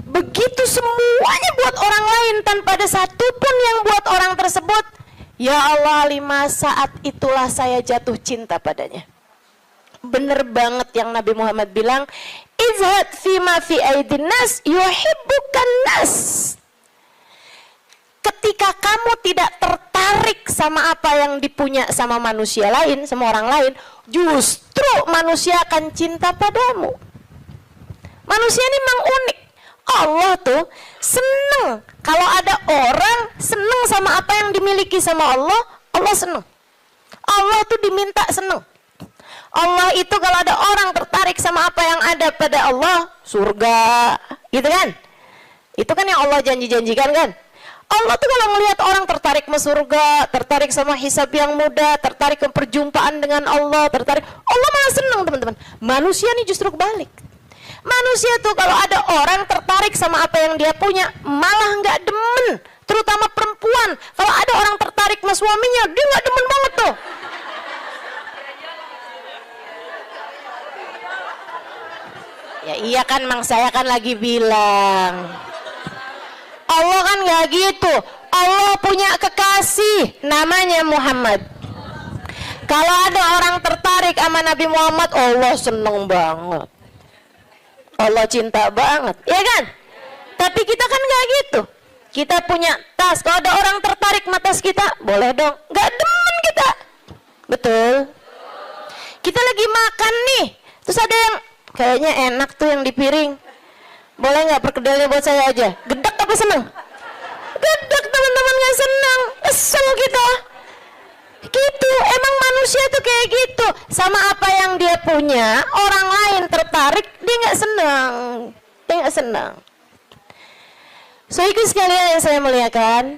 begitu semuanya buat orang lain tanpa ada satu pun yang buat orang tersebut, ya Allah, 5 saat itulah saya jatuh cinta padanya. Bener banget yang Nabi Muhammad bilang, izhad fima fi aidin nas yuhibbukan nas. Ketika kamu tidak tertarik sama apa yang dipunya sama manusia lain, sama orang lain, justru manusia akan cinta padamu. Manusia ini memang unik. Allah tuh seneng kalau ada orang seneng sama apa yang dimiliki sama Allah, Allah seneng. Allah tuh diminta seneng. Allah itu kalau ada orang tertarik sama apa yang ada pada Allah, surga, gitu kan? Itu kan yang Allah janji-janjikan kan? Allah tuh kalau melihat orang tertarik ke surga, tertarik sama hisab yang mudah, tertarik ke perjumpaan dengan Allah, tertarik, Allah malah seneng teman-teman. Manusia nih justru kebalik. Manusia tuh kalau ada orang tertarik sama apa yang dia punya, malah nggak demen Terutama perempuan, kalau ada orang tertarik sama suaminya, dia nggak demen banget tuh. Ya iya kan, Mang, saya kan lagi bilang. Allah kan nggak gitu. Allah punya kekasih, namanya Muhammad. Kalau ada orang tertarik sama Nabi Muhammad, Allah seneng banget. Allah cinta banget, ya kan? Tapi kita kan nggak gitu. Kita punya tas, kalau ada orang tertarik sama tas kita, boleh dong. Nggak demen kita, betul? Kita lagi makan nih, terus ada yang kayaknya enak tuh yang di piring. Boleh nggak perkedelnya buat saya aja? Gedek apa seneng? Gedek, teman-teman, nggak seneng, kesel kita. Gitu, emang manusia tuh kayak gitu. Sama apa yang dia punya, orang lain tertarik, dia nggak senang. Dia nggak senang. So itu sekalian yang saya muliakan,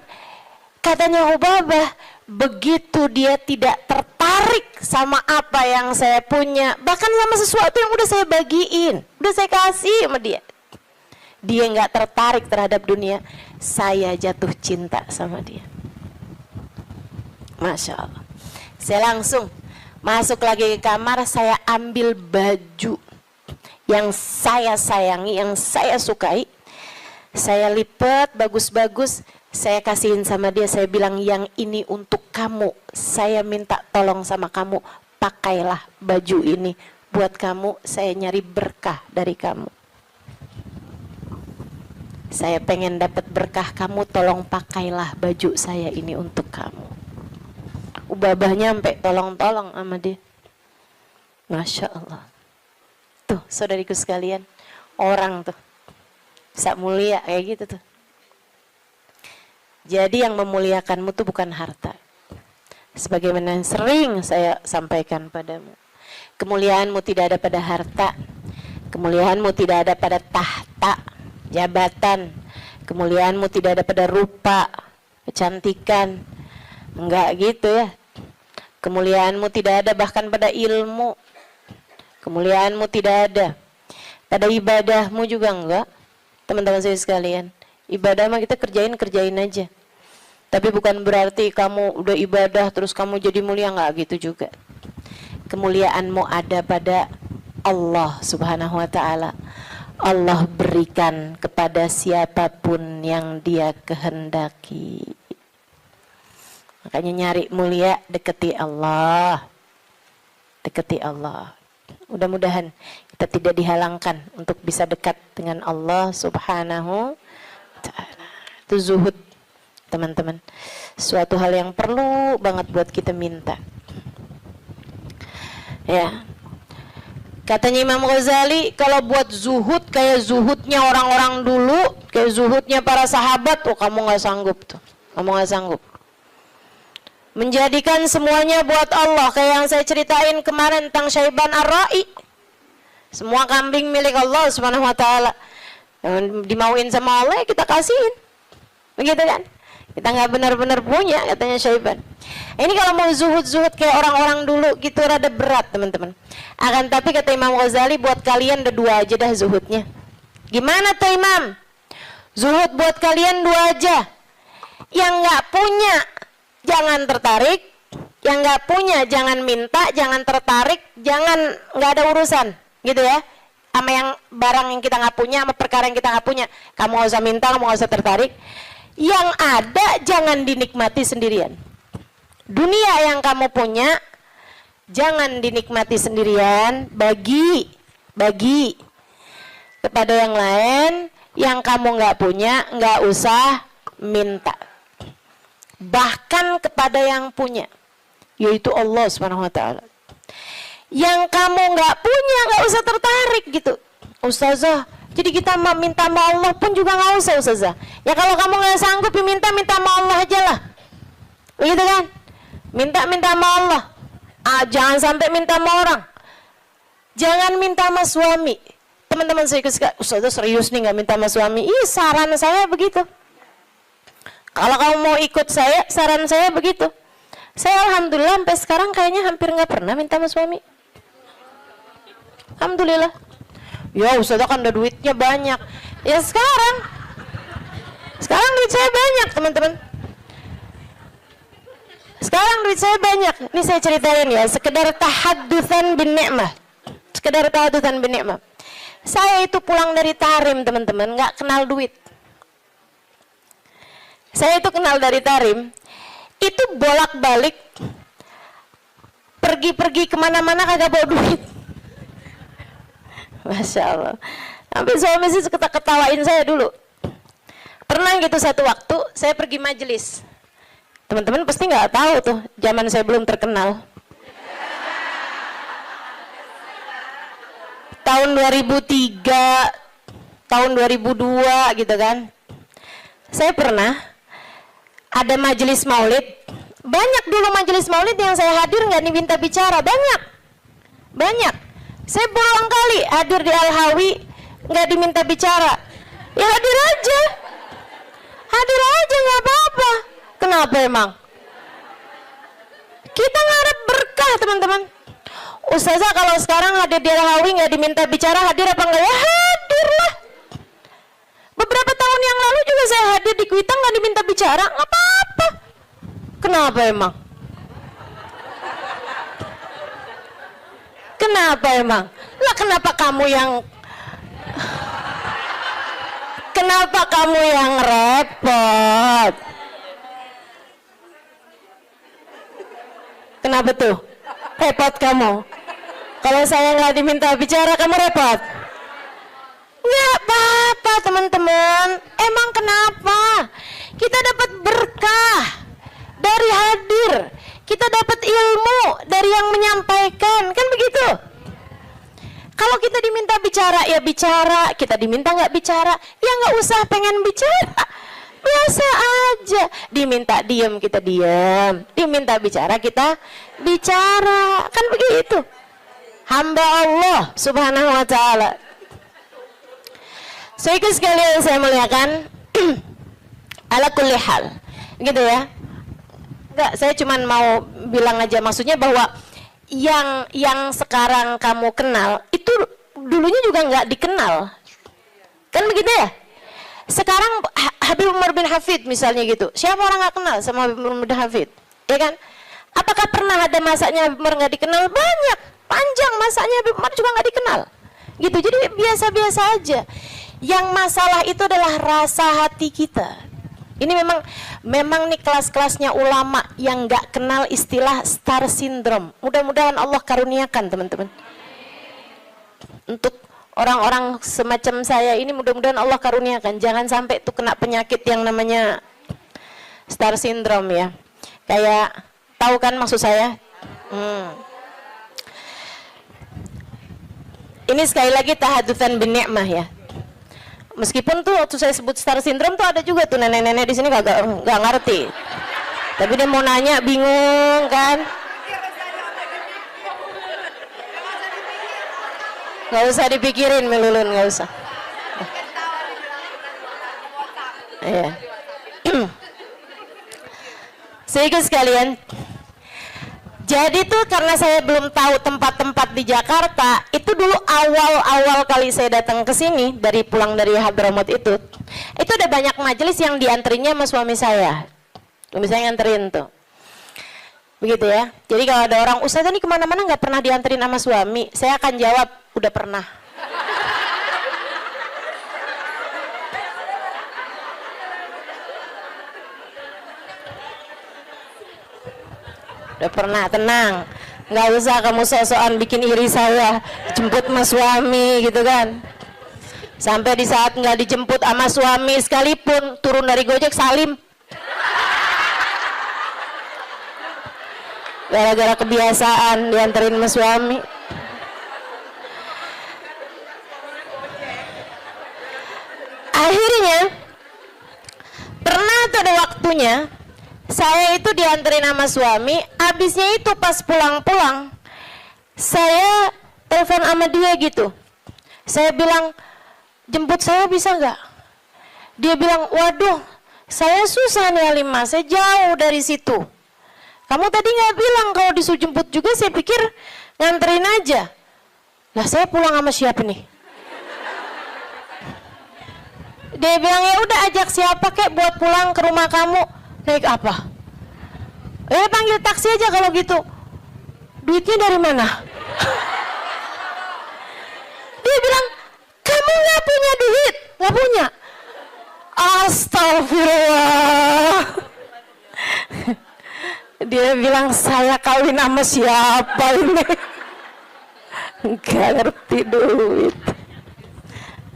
katanya Ubabah, begitu dia tidak tertarik sama apa yang saya punya, bahkan sama sesuatu yang udah saya bagiin, udah saya kasih sama dia, dia nggak tertarik terhadap dunia, saya jatuh cinta sama dia. Masya Allah. Saya langsung masuk lagi ke kamar, saya ambil baju yang saya sayangi, yang saya sukai, saya lipat bagus-bagus, saya kasihin sama dia, saya bilang yang ini untuk kamu, saya minta tolong sama kamu, pakailah baju ini buat kamu, saya nyari berkah dari kamu. Saya pengen dapat berkah kamu, tolong pakailah baju saya ini untuk kamu. Ubabahnya sampai tolong-tolong sama dia. Masya Allah. Tuh saudariku sekalian, orang tuh bisa mulia kayak gitu tuh. Jadi yang memuliakanmu tuh bukan harta. Sebagaimana yang sering saya sampaikan padamu, kemuliaanmu tidak ada pada harta, kemuliaanmu tidak ada pada tahta, jabatan, kemuliaanmu tidak ada pada rupa, kecantikan. Enggak gitu ya. Kemuliaanmu tidak ada bahkan pada ilmu. Kemuliaanmu tidak ada pada ibadahmu juga enggak. Teman-teman saya sekalian, ibadah mah kita kerjain aja. Tapi bukan berarti kamu udah ibadah terus kamu jadi mulia, enggak gitu juga. Kemuliaanmu ada pada Allah Subhanahu wa taala. Allah berikan kepada siapapun yang Dia kehendaki. Makanya nyari mulia, deketi Allah. Deketi Allah. Mudah-mudahan kita tidak dihalangkan untuk bisa dekat dengan Allah Subhanahu wa ta'ala. Itu zuhud, teman-teman. Suatu hal yang perlu banget buat kita minta. Ya. Katanya Imam Ghazali, kalau buat zuhud kayak zuhudnya orang-orang dulu, kayak zuhudnya para sahabat, oh kamu nggak sanggup tuh. Kamu nggak sanggup. Menjadikan semuanya buat Allah, kayak yang saya ceritain kemarin tentang Syaiban Ar-Ra'i. Semua kambing milik Allah Subhanahu wa taala. Yang dimauin sama Allah kita kasihin. Begitu kan? Kita nggak benar-benar punya, katanya Syaiban. Ini kalau mau zuhud-zuhud kayak orang-orang dulu gitu rada berat, teman-teman. Akan tapi kata Imam Ghazali, buat kalian ada dua aja dah zuhudnya. Gimana tuh Imam? Zuhud buat kalian dua aja. Yang nggak punya jangan tertarik, yang nggak punya jangan minta, jangan tertarik, jangan nggak ada urusan, gitu ya. Sama yang barang yang kita nggak punya, sama perkara yang kita nggak punya, kamu nggak usah minta, kamu nggak usah tertarik. Yang ada jangan dinikmati sendirian. Dunia yang kamu punya jangan dinikmati sendirian, bagi kepada yang lain. Yang kamu nggak punya nggak usah minta. Bahkan kepada yang punya, yaitu Allah Subhanahu wa taala. Yang kamu nggak punya nggak usah tertarik gitu. Ustazah, jadi kita minta sama Allah pun juga nggak usah Ustazah. Ya kalau kamu nggak sanggup minta sama Allah aja lah. Begitu kan? Minta sama Allah. Jangan sampai minta sama orang. Jangan minta sama suami. Teman-teman saya suka, Ustazah serius nih nggak minta sama suami. Ih, saran saya begitu. Kalau kamu mau ikut saya, saran saya begitu. Saya alhamdulillah sampai sekarang kayaknya hampir nggak pernah minta sama suami. Alhamdulillah. Ya Ustazah kan ada duitnya banyak. Ya sekarang Sekarang duit saya banyak, teman-teman. Sekarang duit saya banyak. Ini saya ceritain ya, sekedar tahaddusan bin ni'mah. Sekedar tahaddusan bin ni'mah. Saya itu pulang dari Tarim, teman-teman, nggak kenal duit. Saya itu kenal dari Tarim, itu bolak-balik, pergi-pergi kemana-mana kagak bawa duit. Masya Allah. Sampai suami sih ketawain saya dulu. Pernah gitu satu waktu, saya pergi majelis. Teman-teman pasti nggak tahu tuh, zaman saya belum terkenal. Tahun 2003, tahun 2002 gitu kan. Saya pernah ada majelis maulid. Banyak dulu majelis maulid yang saya hadir nggak diminta bicara, banyak. Banyak. Saya berulang kali hadir di Al-Hawi nggak diminta bicara. Ya hadir aja. Hadir aja nggak apa-apa. Kenapa emang? Kita ngarep berkah, teman-teman. Ustazah kalau sekarang hadir di Al-Hawi nggak diminta bicara, hadir apa enggak? Ya hadir lah. Beberapa tahun yang lalu juga saya hadir di Kuitang nggak diminta bicara, nggak apa-apa. Kenapa emang? Kenapa emang? Lah kenapa kamu yang repot? Kenapa tuh? Repot kamu? Kalau saya nggak diminta bicara, kamu repot? Nggak apa-apa, teman-teman. Emang kenapa? Kita dapat berkah dari hadir. Kita dapat ilmu dari yang menyampaikan. Kan begitu? Kalau kita diminta bicara, ya bicara. Kita diminta nggak bicara, ya nggak usah pengen bicara. Biasa aja. Diminta diam, kita diam. Diminta bicara, kita bicara. Kan begitu. Hamba Allah subhanahu wa ta'ala. Saudara sekalian saya muliakan, ala kulli hal. Gitu ya. Enggak, saya cuma mau bilang aja, maksudnya bahwa yang sekarang kamu kenal itu dulunya juga nggak dikenal. Kan begitu ya? Sekarang Habib Umar bin Hafid misalnya gitu. Siapa orang nggak kenal sama Habib Umar bin Hafid? Ya kan? Apakah pernah ada masanya Habib Umar nggak dikenal? Banyak, panjang masanya Habib Umar juga nggak dikenal. Gitu. Jadi biasa-biasa aja. Yang masalah itu adalah rasa hati kita. Ini memang nih kelas-kelasnya ulama yang nggak kenal istilah star syndrome. Mudah-mudahan Allah karuniakan, teman-teman. Untuk orang-orang semacam saya ini mudah-mudahan Allah karuniakan. Jangan sampai tuh kena penyakit yang namanya star syndrome ya. Kayak, tahu kan maksud saya? Ini sekali lagi tahadutsan bin ni'mah ya. Meskipun tuh waktu saya sebut star syndrome tuh ada juga tuh nenek-nenek di sini nggak ngerti. Tapi dia mau nanya bingung kan? Nggak usah dipikirin Melulun, nggak usah. Iya. Sehingga sekalian, jadi tuh karena saya belum tahu tempat-tempat di Jakarta, itu dulu awal kali saya datang ke sini dari pulang dari Hadramaut itu ada banyak majelis yang diantrinya sama suami saya. Suami saya nganterin tuh. Begitu ya. Jadi kalau ada orang, Ustazah ini kemana-mana nggak pernah dianterin sama suami, saya akan jawab, udah pernah. Udah pernah, tenang. Nggak usah kamu sok-sokan bikin iri saya, jemput sama suami gitu kan. Sampai di saat nggak dijemput sama suami sekalipun, turun dari Gojek salim. Gara-gara kebiasaan dianterin sama suami. Akhirnya, pernah tuh ada waktunya, saya itu dianterin sama suami, habisnya itu pas pulang-pulang, saya telepon sama dia gitu. Saya bilang, jemput saya bisa nggak? Dia bilang, waduh, saya susah nih Halimah, saya jauh dari situ. Kamu tadi nggak bilang kalau disuruh jemput juga, saya pikir nganterin aja. Lah saya pulang sama siapa nih? Dia bilang, ya udah ajak siapa kek buat pulang ke rumah kamu. Naik apa? Panggil taksi aja kalau gitu. Duitnya dari mana? Dia bilang, kamu nggak punya duit? Nggak punya? Astagfirullah. Dia bilang, saya kawin sama siapa ini? Nggak ngerti duit.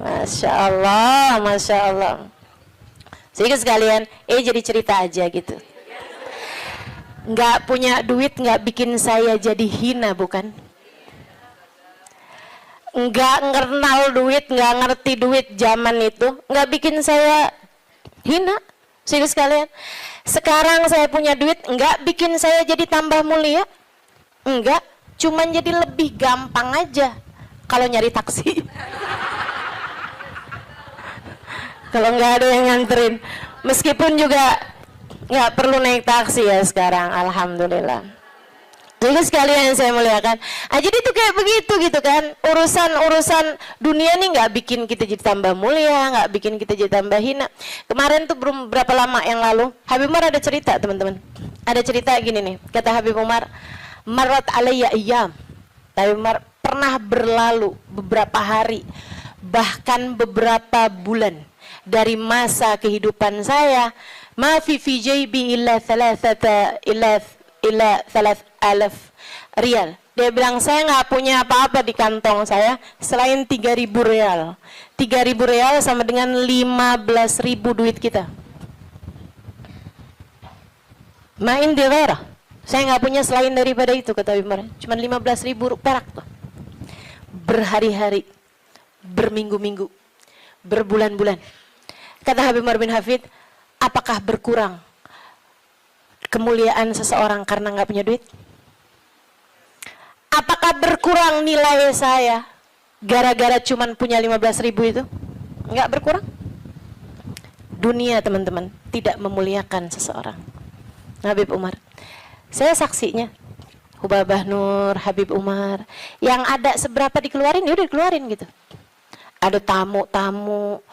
Masya Allah, Masya Allah. Sehingga sekalian, jadi cerita aja gitu. Nggak punya duit nggak bikin saya jadi hina, bukan? Nggak kenal duit, nggak ngerti duit zaman itu, nggak bikin saya hina. Sehingga sekalian, sekarang saya punya duit, nggak bikin saya jadi tambah mulia. Enggak, cuman jadi lebih gampang aja kalau nyari taksi. Kalau nggak ada yang nganterin, meskipun juga nggak perlu naik taksi ya sekarang, alhamdulillah. Jadi sekalian saya muliakan. Jadi itu kayak begitu gitu kan, urusan dunia nih nggak bikin kita jadi tambah mulia, nggak bikin kita jadi tambah hina. Kemarin tuh berapa lama yang lalu, Habib Umar ada cerita teman-teman, ada cerita gini nih, kata Habib Umar, marat alayya iyam. Habib Umar, pernah berlalu beberapa hari, bahkan beberapa bulan dari masa kehidupan saya, ma fi jaybi illa 3,000 riyal. Dia bilang, saya nggak punya apa-apa di kantong saya selain 3.000 riyal. 3.000 riyal sama dengan 15.000 duit kita. Main di daerah. Saya nggak punya selain daripada itu, kata Habib Umar. Cuma 15.000 perak tuh. Berhari-hari, berminggu-minggu, berbulan-bulan. Kata Habib Umar bin Hafid, apakah berkurang kemuliaan seseorang karena nggak punya duit? Apakah berkurang nilai saya gara-gara cuman punya 15.000 itu? Nggak berkurang. Dunia teman-teman tidak memuliakan seseorang. Habib Umar, saya saksinya. Hubabah Nur, Habib Umar, yang ada seberapa dikeluarin, ya udah dikeluarin gitu. Ada tamu-tamu